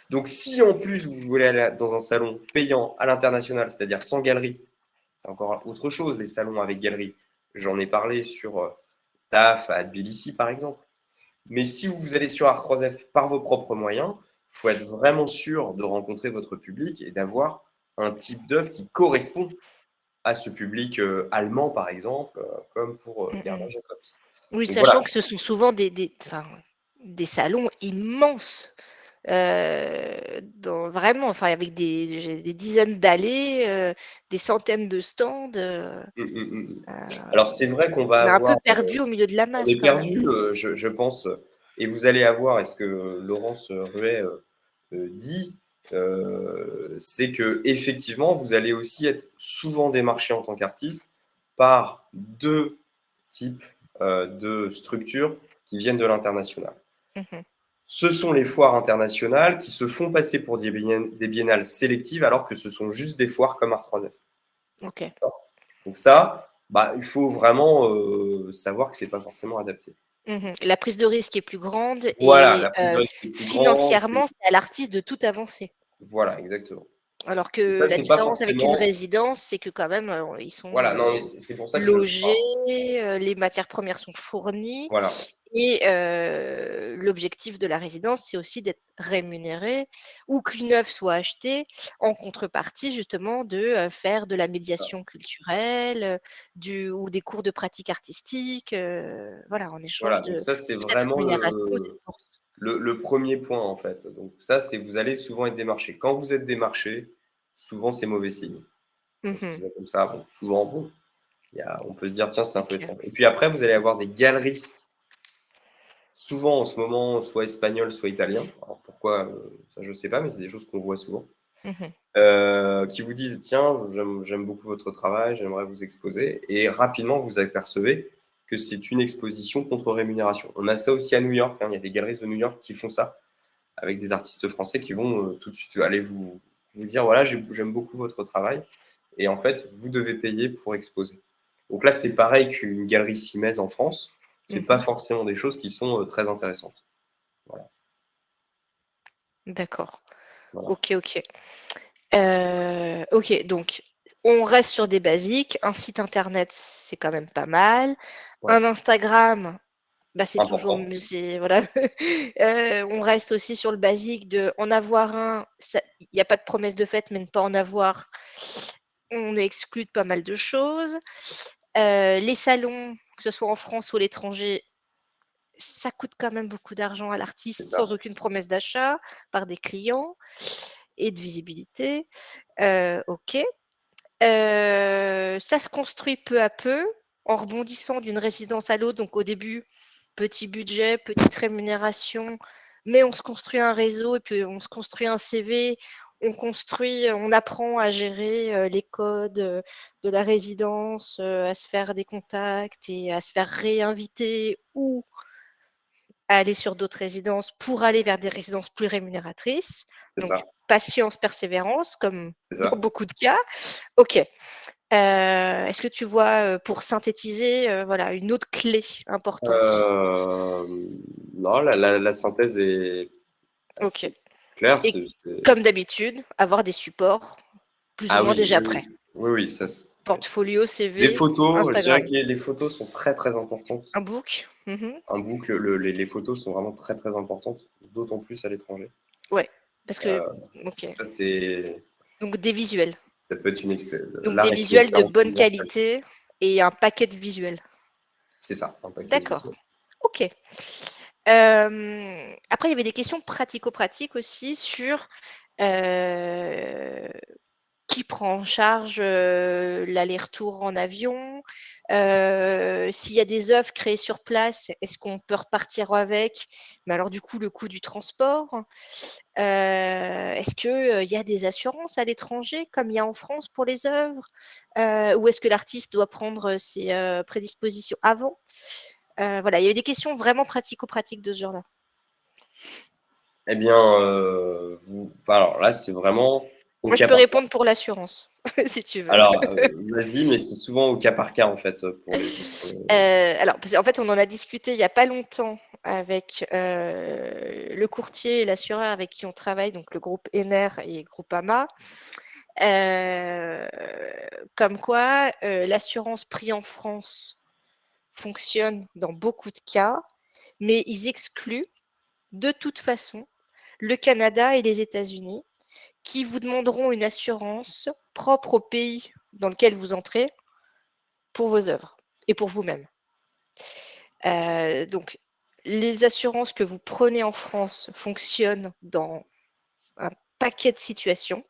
Donc, si en plus vous voulez aller dans un salon payant à l'international, c'est-à-dire sans galerie, c'est encore autre chose, les salons avec galerie. J'en ai parlé sur TAF à Tbilissi, par exemple. Mais si vous allez sur Art3F par vos propres moyens, il faut être vraiment sûr de rencontrer votre public et d'avoir un type d'œuvre qui correspond à ce public allemand, par exemple, comme pour Bernard Mhm. Jacobs. Oui, Donc voilà, sachant que ce sont souvent enfin, des salons immenses. vraiment, enfin, avec des dizaines d'allées, des centaines de stands. Mm, mm, mm, mm. Euh, Alors, c'est vrai qu'on va on est un peu avoir, perdu au milieu de la on masse est quand même. perdu, je pense, et vous allez avoir, et ce que Laurence Ruet dit, c'est que effectivement, vous allez aussi être souvent démarché en tant qu'artiste par deux types de structures qui viennent de l'international. Mhm. Ce sont les foires internationales qui se font passer pour des biennales sélectives alors que ce sont juste des foires comme Art 3F. Ok. Donc ça, bah, il faut vraiment savoir que c'est pas forcément adapté. La prise de risque est plus grande Voilà, et la prise de risque est plus grande. financièrement, c'est à l'artiste de tout avancer. Voilà, exactement. Alors Donc que ça, la c'est pas différence avec une forcément. résidence, c'est que quand même, ils sont Voilà, non, mais c'est pour ça que je. logés, les matières premières sont fournies Voilà, et l'objectif de la résidence, c'est aussi d'être rémunéré ou qu'une œuvre soit achetée en contrepartie justement de faire de la médiation culturelle, ou des cours de pratique artistique, voilà, en échange voilà. Donc de ça, c'est cette vraiment rémunération ou cette bourse. le premier point, en fait. Donc ça, c'est vous allez souvent être démarché. Quand vous êtes démarché, souvent, c'est mauvais signe. Donc, je Mmh. dis ça comme ça, bon, souvent, bon, on peut se dire, tiens, c'est un peu OK. étrange. Et puis après, vous allez avoir des galeristes, souvent en ce moment, soit espagnols, soit italiens. Alors pourquoi, ça, je ne sais pas, mais c'est des choses qu'on voit souvent. Mmh. Qui vous disent, tiens, j'aime beaucoup votre travail, j'aimerais vous exposer. Et rapidement, vous apercevez que c'est une exposition contre rémunération. On a ça aussi à New York, hein. Il y a des galeristes de New York qui font ça, avec des artistes français qui vont tout de suite aller vous dire, voilà, j'aime beaucoup votre travail. Et en fait, vous devez payer pour exposer. Donc là, c'est pareil qu'une galerie Simez en France. C'est pas Mmh. forcément des choses qui sont très intéressantes. Voilà. D'accord. Voilà. OK, OK. OK, donc on reste sur des basiques. Un site internet, c'est quand même pas mal. Ouais. Un Instagram, bah, c'est toujours Important. mieux, c'est voilà. On reste aussi sur le basique de en avoir un, il y a pas de promesse de fait, mais ne pas en avoir, on est exclu de pas mal de choses. Les salons, que ce soit en France ou à l'étranger, ça coûte quand même beaucoup d'argent à C'est l'artiste sans ça. aucune promesse d'achat par des clients et de visibilité. OK. Ça se construit peu à peu en rebondissant d'une résidence à l'autre. Donc au début, petit budget, petite rémunération, mais on se construit un réseau et puis on se construit un CV. On apprend à gérer les codes de la résidence, à se faire des contacts et à se faire réinviter ou à aller sur d'autres résidences pour aller vers des résidences plus rémunératrices. C'est Donc, ça. patience, persévérance, comme C'est dans ça. beaucoup de cas. OK. Est-ce que tu vois, pour synthétiser, voilà, une autre clé importante? Euh, non, la synthèse est OK. assez claire. Et comme d'habitude, avoir des supports plus ou Ah moins oui, déjà oui, prêts. oui, oui, oui, ça, Portfolio, les CV, photos, je dirais Instagram. que les photos sont très très importantes. Un book? Un book, les photos sont vraiment très très importantes, d'autant plus à l'étranger. Ouais, parce que Parce OK. que Donc des visuels. ça peut être Donc l'art des est une visuels de expérience bonne universelle. qualité et un paquet de visuels. C'est ça, un paquet D'accord. visuel. OK. Après, il y avait des questions pratico-pratiques aussi sur euh, qui prend en charge l'aller-retour en avion, s'il y a des œuvres créées sur place, est-ce qu'on peut repartir avec? Mais alors du coup, le coût du transport, est-ce qu'il y a des assurances à l'étranger comme il y a en France pour les œuvres? Ou est-ce que l'artiste doit prendre ses prédispositions avant? Voilà, il y avait des questions vraiment pratico-pratiques de ce genre-là. Eh bien, alors là, c'est vraiment au Moi, je cas peux par cas. répondre pour l'assurance, si tu veux. Alors, vas-y, mais c'est souvent au cas par cas, en fait, pour les autres. Alors, parce qu'en fait, on en a discuté il n'y a pas longtemps avec le courtier et l'assureur avec qui on travaille, donc le groupe Ener et Groupama. Euh, Comme quoi, l'assurance prix en France fonctionne dans beaucoup de cas, mais ils excluent de toute façon le Canada et les États-Unis qui vous demanderont une assurance propre au pays dans lequel vous entrez pour vos œuvres et pour vous-même. Donc, les assurances que vous prenez en France fonctionnent dans un paquet de situations.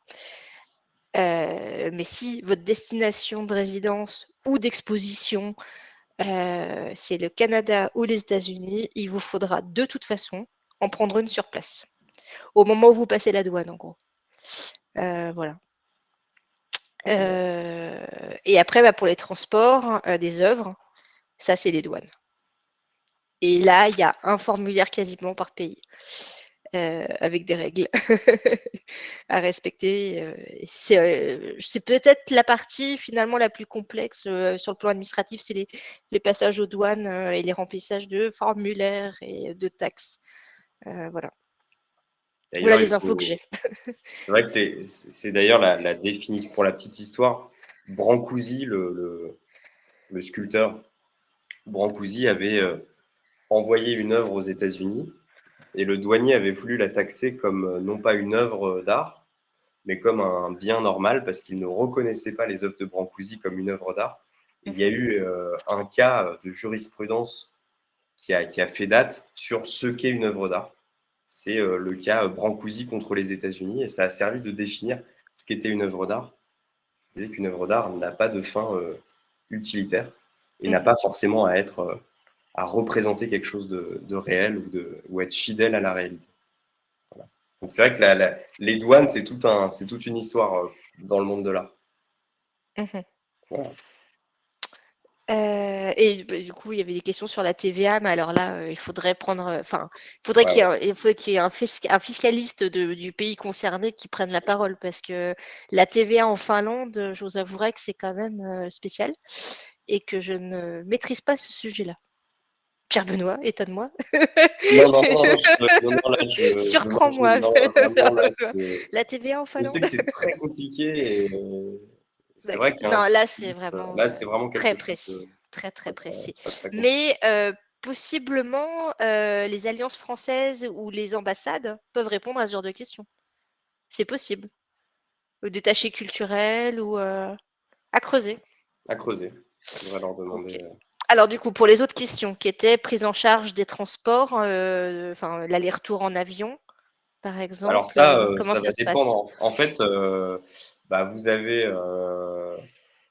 Mais si votre destination de résidence ou d'exposition, c'est le Canada ou les États-Unis, il vous faudra de toute façon en prendre une sur place, au moment où vous passez la douane, en gros. Voilà. Et après, pour les transports des œuvres, ça, c'est les douanes. Et là, il y a un formulaire quasiment par pays, avec des règles à respecter. C'est peut-être la partie finalement la plus complexe sur le plan administratif, c'est les passages aux douanes et les remplissages de formulaires et de taxes. Voilà. Voilà D'ailleurs, les infos que j'ai. c'est vrai que c'est d'ailleurs la définition, pour la petite histoire, Brancusi, le sculpteur Brancusi avait envoyé une œuvre aux États-Unis et le douanier avait voulu la taxer comme non pas une œuvre d'art, mais comme un bien normal parce qu'il ne reconnaissait pas les œuvres de Brancusi comme une œuvre d'art. Il y a eu un cas de jurisprudence qui a fait date sur ce qu'est une œuvre d'art. C'est le cas Brancusi contre les États-Unis et ça a servi de définir ce qu'était une œuvre d'art. Il disait qu'une œuvre d'art n'a pas de fin utilitaire et n'a pas forcément à être à représenter quelque chose de réel ou être fidèle à la réalité. Voilà. Donc c'est vrai que les douanes, c'est toute une histoire dans le monde de l'art. Voilà. Et du coup, il y avait des questions sur la TVA, mais alors là, il faudrait prendre, il faudrait Ouais, qu'il y ait un fiscaliste du pays concerné qui prenne la parole, parce que la TVA en Finlande, j'ose avouer que c'est quand même spécial et que je ne maîtrise pas ce sujet-là. Pierre Benoît, étonne-moi. Non, non, non, non, non, là, Surprends-moi. non, vraiment, là, La TVA en je sais Finlande? que c'est très compliqué et c'est D'accord. vrai qu'il y a Non, un là, c'est fiscaliste, vraiment là, c'est vraiment très quelque chose précis. de Très, très précis. très, très compliqué. Mais possiblement, les alliances françaises ou les ambassades peuvent répondre à ce genre de questions. C'est possible. Ou détachés culturels ou à creuser. À creuser. Il faudrait leur Ok. demander. Alors, du coup, pour les autres questions qui étaient prise en charge des transports, l'aller-retour en avion, par exemple, Alors ça, comment ça ça va se passe? dépendre. En fait, vous avez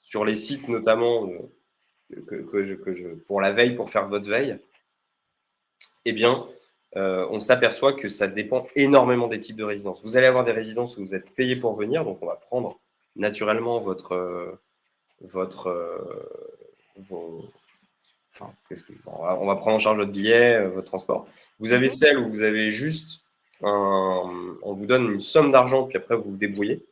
sur les sites notamment pour la veille, pour faire votre veille, eh bien, on s'aperçoit que ça dépend énormément des types de résidences. Vous allez avoir des résidences où vous êtes payé pour venir, donc on va prendre naturellement on va prendre en charge votre billet, votre transport. Vous avez celle où vous avez juste on vous donne une somme d'argent, puis après vous vous débrouillez.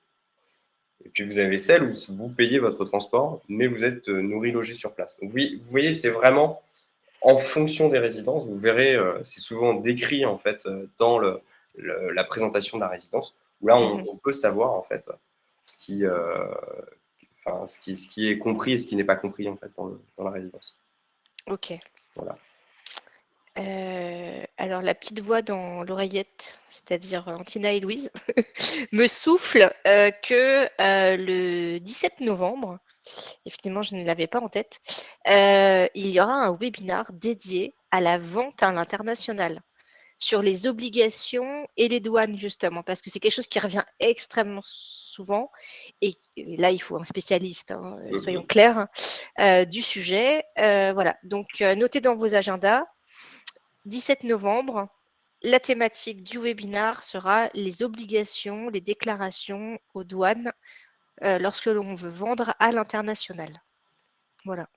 Et puis vous avez celle où vous payez votre transport, mais vous êtes nourri, logé sur place. Donc vous voyez, c'est vraiment en fonction des résidences. Vous verrez, c'est souvent décrit en fait dans la présentation de la résidence, où là on peut savoir en fait ce qui, ce qui est compris et ce qui n'est pas compris en fait dans la résidence. Ok. Voilà. Alors, la petite voix dans l'oreillette, c'est-à-dire Antina et Louise, me souffle que le 17 novembre, effectivement, je ne l'avais pas en tête, il y aura un webinar dédié à la vente à l'international sur les obligations et les douanes, justement, parce que c'est quelque chose qui revient extrêmement souvent. Et là, il faut un spécialiste, hein, soyons clairs, du sujet. Voilà, donc notez dans vos agendas. 17 novembre, la thématique du webinar sera les obligations, les déclarations aux douanes lorsque l'on veut vendre à l'international. Voilà.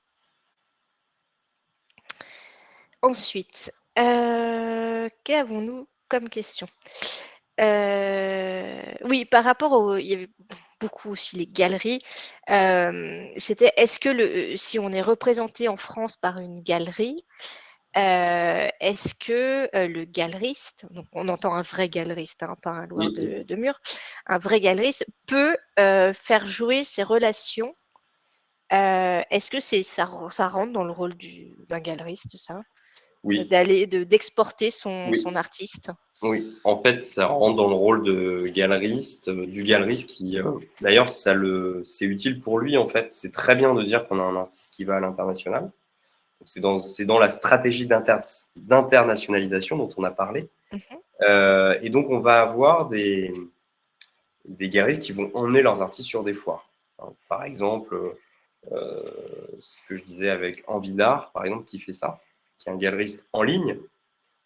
Ensuite, qu'avons-nous comme question? Oui, par rapport il y avait beaucoup aussi les galeries. C'était est-ce que si on est représenté en France par une galerie, est-ce que le galeriste, donc on entend un vrai galeriste, hein, pas un loueur de mur, un vrai galeriste peut faire jouer ses relations. Est-ce que ça rentre dans le rôle d'un galeriste, ça, Oui. d'exporter son artiste? Oui, en fait, ça rentre dans le rôle de galeriste, du galeriste qui, d'ailleurs, c'est utile pour lui, en fait. C'est très bien de dire qu'on a un artiste qui va à l'international. C'est dans la stratégie d'internationalisation dont on a parlé. Et donc, on va avoir des galeristes qui vont emmener leurs artistes sur des foires. Hein, par exemple, ce que je disais avec Envie d'Art, par exemple, qui fait ça, qui est un galeriste en ligne,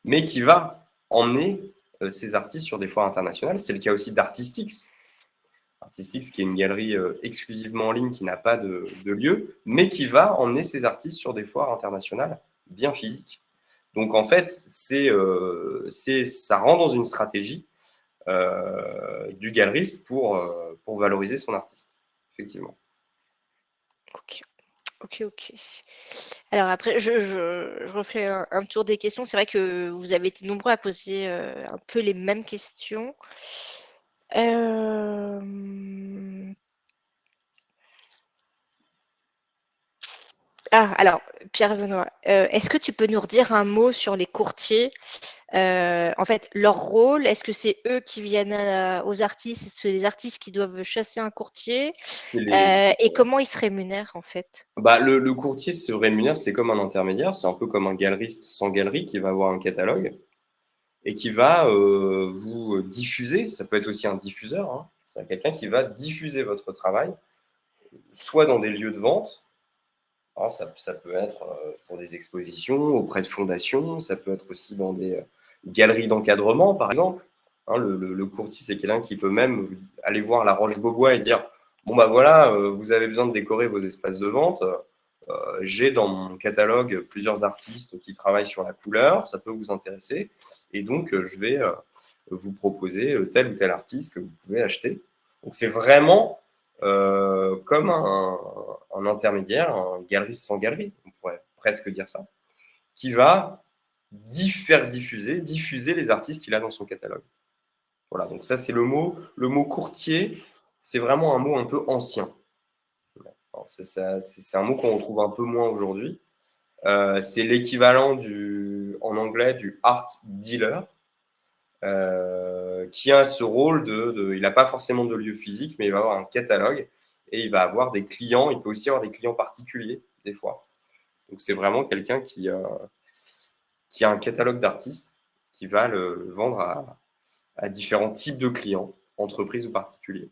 mais qui va emmener ses artistes sur des foires internationales. C'est le cas aussi d'Artistix. Artistix, qui est une galerie exclusivement en ligne, qui n'a pas de lieu, mais qui va emmener ses artistes sur des foires internationales bien physiques. Donc en fait, ça rentre dans une stratégie du galeriste pour valoriser son artiste, effectivement. Ok. Alors après, je refais un tour des questions. C'est vrai que vous avez été nombreux à poser un peu les mêmes questions. Alors, Pierre Benoît, est-ce que tu peux nous redire un mot sur les courtiers? En fait, leur rôle, est-ce que c'est eux qui viennent aux artistes? C'est les artistes qui doivent chasser un courtier? Et comment ils se rémunèrent, en fait? Le courtier se rémunère, c'est comme un intermédiaire, c'est un peu comme un galeriste sans galerie qui va avoir un catalogue et qui va vous diffuser. Ça peut être aussi un diffuseur, hein. C'est quelqu'un qui va diffuser votre travail, soit dans des lieux de vente. Alors, ça peut être pour des expositions auprès de fondations, ça peut être aussi dans des galeries d'encadrement, par exemple. Hein, le courtier, c'est quelqu'un qui peut même aller voir la Roche-Beaubois et dire « Bon, bah voilà, vous avez besoin de décorer vos espaces de vente. J'ai dans mon catalogue plusieurs artistes qui travaillent sur la couleur, ça peut vous intéresser. Et donc, je vais vous proposer tel ou tel artiste que vous pouvez acheter. » Donc, c'est vraiment comme un intermédiaire, un galeriste sans galerie, on pourrait presque dire ça, qui va faire diffuser les artistes qu'il a dans son catalogue. Voilà, donc ça c'est le mot courtier, c'est vraiment un mot un peu ancien. C'est un mot qu'on retrouve un peu moins aujourd'hui. C'est l'équivalent en anglais du art dealer, qui a ce rôle il n'a pas forcément de lieu physique, mais il va avoir un catalogue et il va avoir des clients. Il peut aussi avoir des clients particuliers, des fois. Donc, c'est vraiment quelqu'un qui a un catalogue d'artistes qui va le vendre à différents types de clients, entreprises ou particuliers.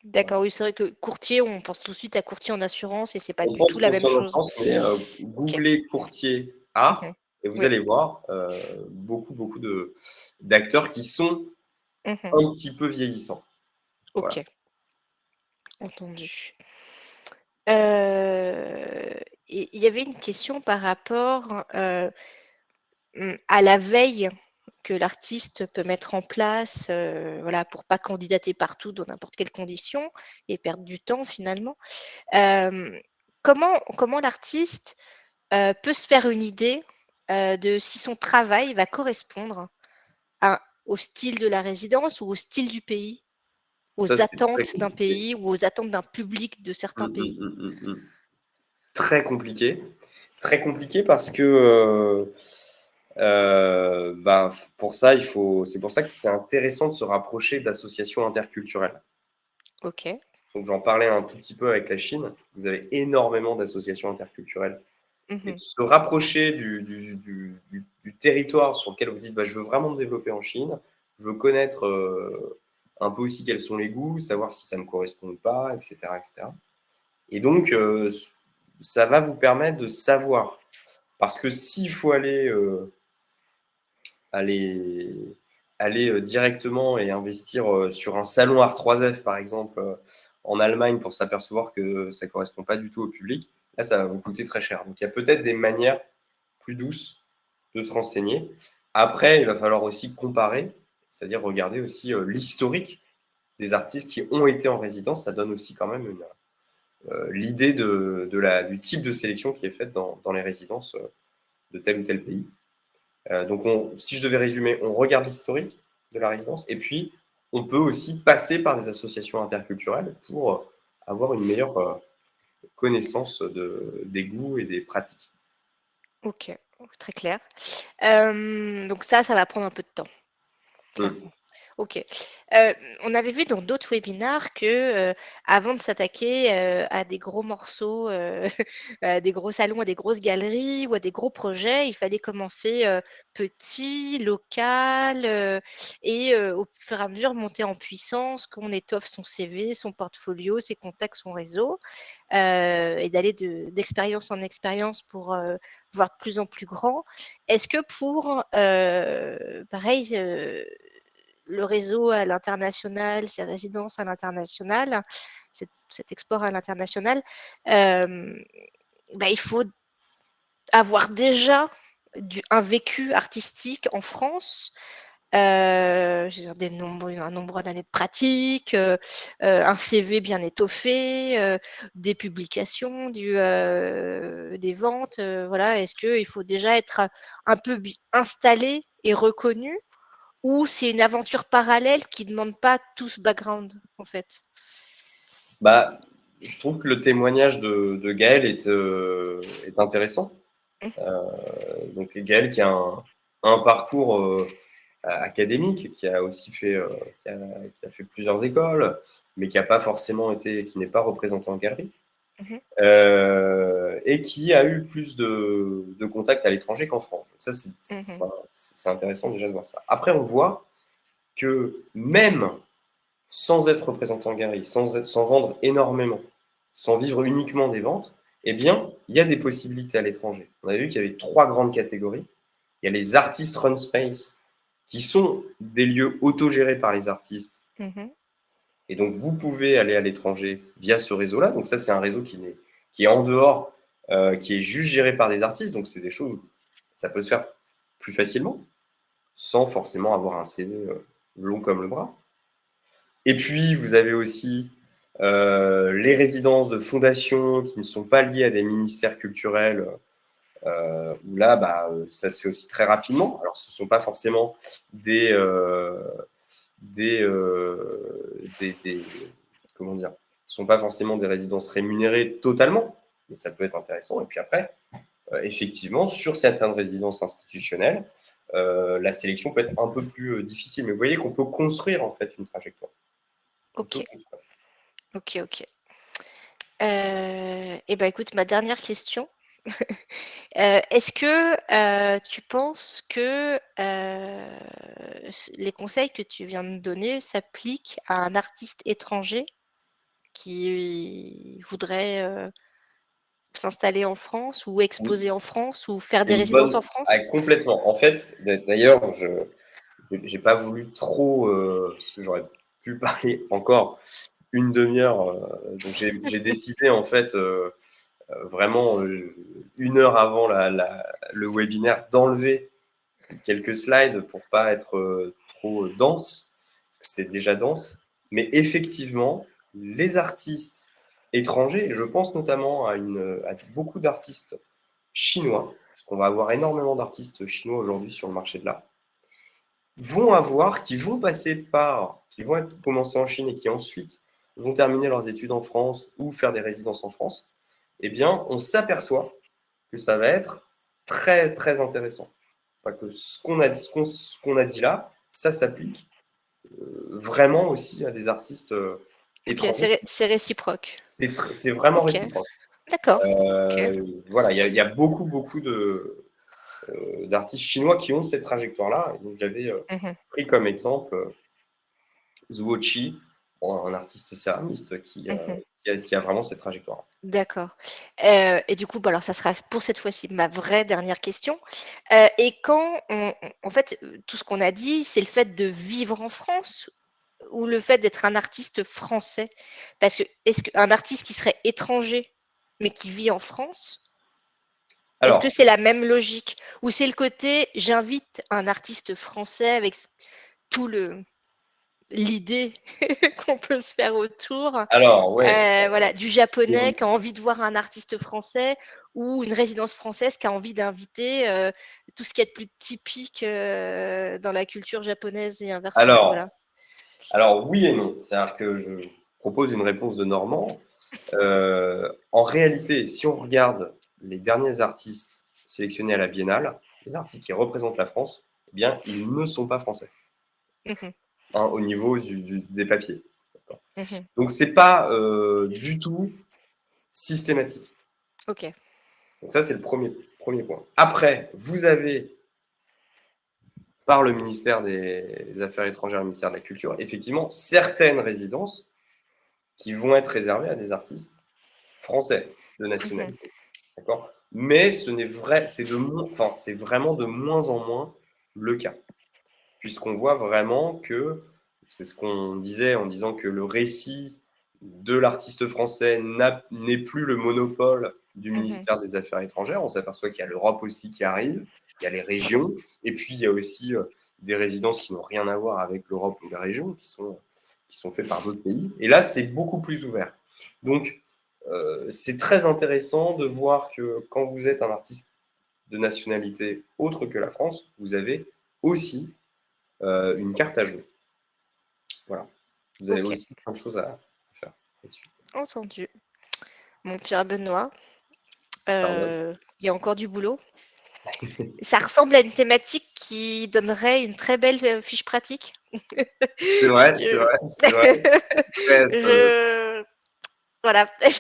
D'accord, oui, c'est vrai que courtier, on pense tout de suite à courtier en assurance et c'est pas On du pense tout la même qu'on en chose. France, mais googlez courtier art et vous Oui. allez voir beaucoup d'acteurs qui sont un petit peu vieillissants. Ok. Voilà. Entendu. Il y avait une question par rapport à la veille que l'artiste peut mettre en place, voilà, pour pas candidater partout dans n'importe quelle condition et perdre du temps finalement. Comment l'artiste peut se faire une idée de si son travail va correspondre au style de la résidence ou au style du pays, aux Ça, c'est très attentes d'un compliqué. pays ou aux attentes d'un public de certains pays? Très compliqué. Très compliqué parce que pour ça, c'est pour ça que c'est intéressant de se rapprocher d'associations interculturelles. Ok. Donc, j'en parlais un tout petit peu avec la Chine. Vous avez énormément d'associations interculturelles. Et de se rapprocher du territoire sur lequel vous dites je veux vraiment me développer en Chine, je veux connaître un peu aussi quels sont les goûts, savoir si ça me correspond ou pas, etc. etc. Et donc, ça va vous permettre de savoir. Parce que s'il faut aller directement et investir sur un salon Art3F, par exemple, en Allemagne, pour s'apercevoir que ça ne correspond pas du tout au public, là, ça va vous coûter très cher. Donc, il y a peut-être des manières plus douces de se renseigner. Après, il va falloir aussi comparer, c'est-à-dire regarder aussi l'historique des artistes qui ont été en résidence. Ça donne aussi quand même l'idée du type de sélection qui est faite dans les résidences de tel ou tel pays. Donc, si je devais résumer, on regarde l'historique de la résidence et puis on peut aussi passer par des associations interculturelles pour avoir une meilleure connaissance des goûts et des pratiques. Ok, très clair. Donc ça va prendre un peu de temps, clairement. Ok. On avait vu dans d'autres webinars que avant de s'attaquer à des gros morceaux, à des gros salons, à des grosses galeries ou à des gros projets, il fallait commencer petit, local et au fur et à mesure monter en puissance, qu'on étoffe son CV, son portfolio, ses contacts, son réseau et d'aller d'expérience en expérience pour voir de plus en plus grand. Est-ce que pour, pareil, le réseau à l'international, ses résidences à l'international, cet export à l'international, il faut avoir déjà un vécu artistique en France, un nombre d'années de pratique, un CV bien étoffé, des publications, des ventes. Voilà. Est-ce qu'il faut déjà être un peu installé et reconnu ou c'est une aventure parallèle qui ne demande pas tout ce background, en fait? Bah, je trouve que le témoignage de Gaël est intéressant. Donc Gaël qui a un parcours académique, qui a aussi fait, qui a fait plusieurs écoles, mais qui n'a pas forcément été, qui n'est pas représenté en galerie, et qui a eu plus de contacts à l'étranger qu'en France. Donc ça, c'est intéressant déjà de voir ça. Après, on voit que même sans être représenté en galerie, sans vendre énormément, sans vivre uniquement des ventes, eh bien, il y a des possibilités à l'étranger. On a vu qu'il y avait 3 grandes catégories. Il y a les artistes run space, qui sont des lieux autogérés par les artistes. Et donc, vous pouvez aller à l'étranger via ce réseau-là. Donc ça, c'est un réseau qui est en dehors, qui est juste géré par des artistes. Donc, c'est des choses où ça peut se faire plus facilement, sans forcément avoir un CV long comme le bras. Et puis, vous avez aussi les résidences de fondations qui ne sont pas liées à des ministères culturels, où là, ça se fait aussi très rapidement. Alors, ce ne sont pas forcément comment dire, ce ne sont pas forcément des résidences rémunérées totalement, mais ça peut être intéressant. Et puis après, effectivement, sur certaines résidences institutionnelles, la sélection peut être un peu plus difficile. Mais vous voyez qu'on peut construire en fait une trajectoire. Ok. Et ben écoute, ma dernière question. Est-ce que tu penses que les conseils que tu viens de donner s'appliquent à un artiste étranger qui voudrait s'installer en France ou exposer en France ou faire des résidences en France? Complètement. En fait, d'ailleurs, je n'ai pas voulu trop, parce que j'aurais pu parler encore une demi-heure. Donc, j'ai décidé, en fait, vraiment 1 heure avant le webinaire, d'enlever quelques slides pour pas être trop dense, parce que c'est déjà dense. Mais effectivement, les artistes étrangers, et je pense notamment à beaucoup d'artistes chinois, parce qu'on va avoir énormément d'artistes chinois aujourd'hui sur le marché de l'art, qui vont commencer en Chine et qui ensuite vont terminer leurs études en France ou faire des résidences en France, eh bien, on s'aperçoit que ça va être très, très intéressant. Enfin, que ce qu'on a dit là, ça s'applique vraiment aussi à des artistes étrangers. Ok, c'est réciproque. C'est vraiment Ok, réciproque. d'accord. Ok. Voilà, il y a beaucoup, beaucoup d'artistes chinois qui ont cette trajectoire-là. Et donc, j'avais pris comme exemple Zuo Chi, un artiste céramiste qui a vraiment cette trajectoire. D'accord. Et du coup, alors ça sera pour cette fois-ci ma vraie dernière question. Et quand en fait, tout ce qu'on a dit, c'est le fait de vivre en France ou le fait d'être un artiste français? Parce que est-ce qu'un artiste qui serait étranger, mais qui vit en France, est-ce que Alors, c'est la même logique? Ou c'est le côté j'invite un artiste français avec tout l'idée qu'on peut se faire autour, ouais. voilà, du japonais qui a envie de voir un artiste français ou une résidence française qui a envie d'inviter tout ce qui est de plus typique dans la culture japonaise et inversement. Voilà. Alors, oui et non. C'est-à-dire que je propose une réponse de Normand. En réalité, si on regarde les derniers artistes sélectionnés à la Biennale, les artistes qui représentent la France, eh bien, ils ne sont pas français. hein, au niveau des papiers. Mhm. Donc, ce n'est pas du tout systématique. Ok. Donc ça, c'est le premier point. Après, vous avez, par le ministère des Affaires étrangères et le ministère de la Culture, effectivement, certaines résidences qui vont être réservées à des artistes français de Mhm. nationalité. D'accord ? Mais c'est vraiment de moins en moins le cas. Puisqu'on voit vraiment que, c'est ce qu'on disait en disant que le récit de l'artiste français n'est plus le monopole du Mhm. ministère des Affaires étrangères. On s'aperçoit qu'il y a l'Europe aussi qui arrive, il y a les régions, et puis il y a aussi des résidences qui n'ont rien à voir avec l'Europe ou les régions, qui sont faites par d'autres pays. Et là, c'est beaucoup plus ouvert. Donc, c'est très intéressant de voir que quand vous êtes un artiste de nationalité autre que la France, vous avez aussi une carte à jouer. Voilà. Vous avez Ok. aussi plein de choses à faire là-dessus. Entendu. Mon Pierre Benoît, Charlotte. il y a encore du boulot. Ça ressemble à une thématique qui donnerait une très belle fiche pratique. C'est vrai, c'est Je... vrai, c'est vrai. Très, je... Voilà, très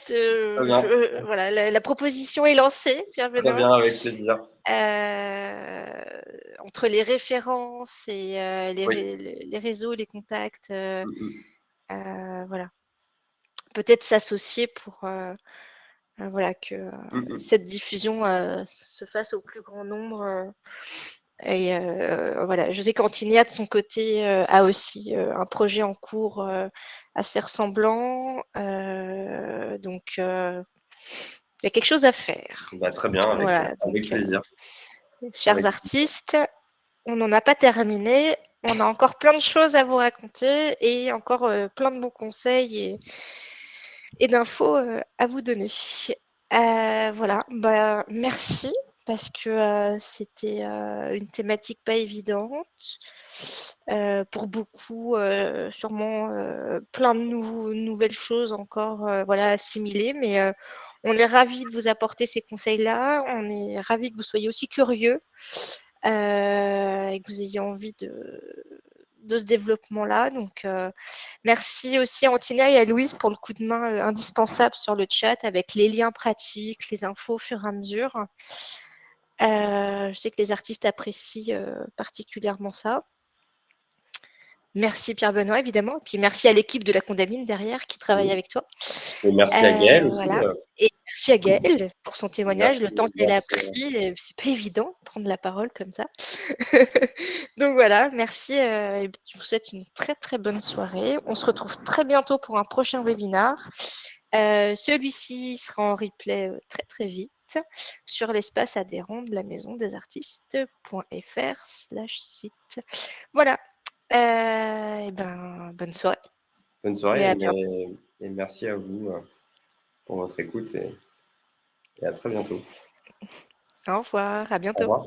bien, voilà, la proposition est lancée, Pierre très Benoît. bien, avec plaisir. Entre les références et Oui. les réseaux, les contacts, Mm, voilà. Peut-être s'associer pour voilà, que mm. cette diffusion se fasse au plus grand nombre. Et voilà, je sais qu'Antinia, de son côté, a aussi un projet en cours assez ressemblant. Donc, il y a quelque chose à faire. Bah, très bien, Voilà, avec donc, plaisir. chers Avec... artistes, on n'en a pas terminé. On a encore plein de choses à vous raconter et encore plein de bons conseils et d'infos à vous donner. Voilà, bah, merci parce que c'était une thématique pas évidente. Pour beaucoup, sûrement plein de nouvelles choses encore voilà, assimilées, mais on est ravis de vous apporter ces conseils-là. On est ravis que vous soyez aussi curieux et que vous ayez envie de ce développement-là. Donc, merci aussi à Antina et à Louise pour le coup de main indispensable sur le chat avec les liens pratiques, les infos au fur et à mesure. Je sais que les artistes apprécient particulièrement ça. Merci Pierre-Benoît, évidemment. Et puis merci à l'équipe de la Condamine derrière qui travaille avec toi. Et merci à Gaëlle aussi. Voilà. Et merci à Gaëlle pour son témoignage, Merci, le temps qu'elle a merci. pris. C'est pas évident de prendre la parole comme ça. Donc voilà, merci. Et je vous souhaite une très très bonne soirée. On se retrouve très bientôt pour un prochain webinar. Celui-ci sera en replay très très vite sur l'espace adhérent de la maison des artistes.fr/site. Voilà. Et ben, bonne soirée. Bonne Et soirée à bientôt. et merci à vous pour votre écoute et à très bientôt. Au revoir, à Au bientôt. revoir.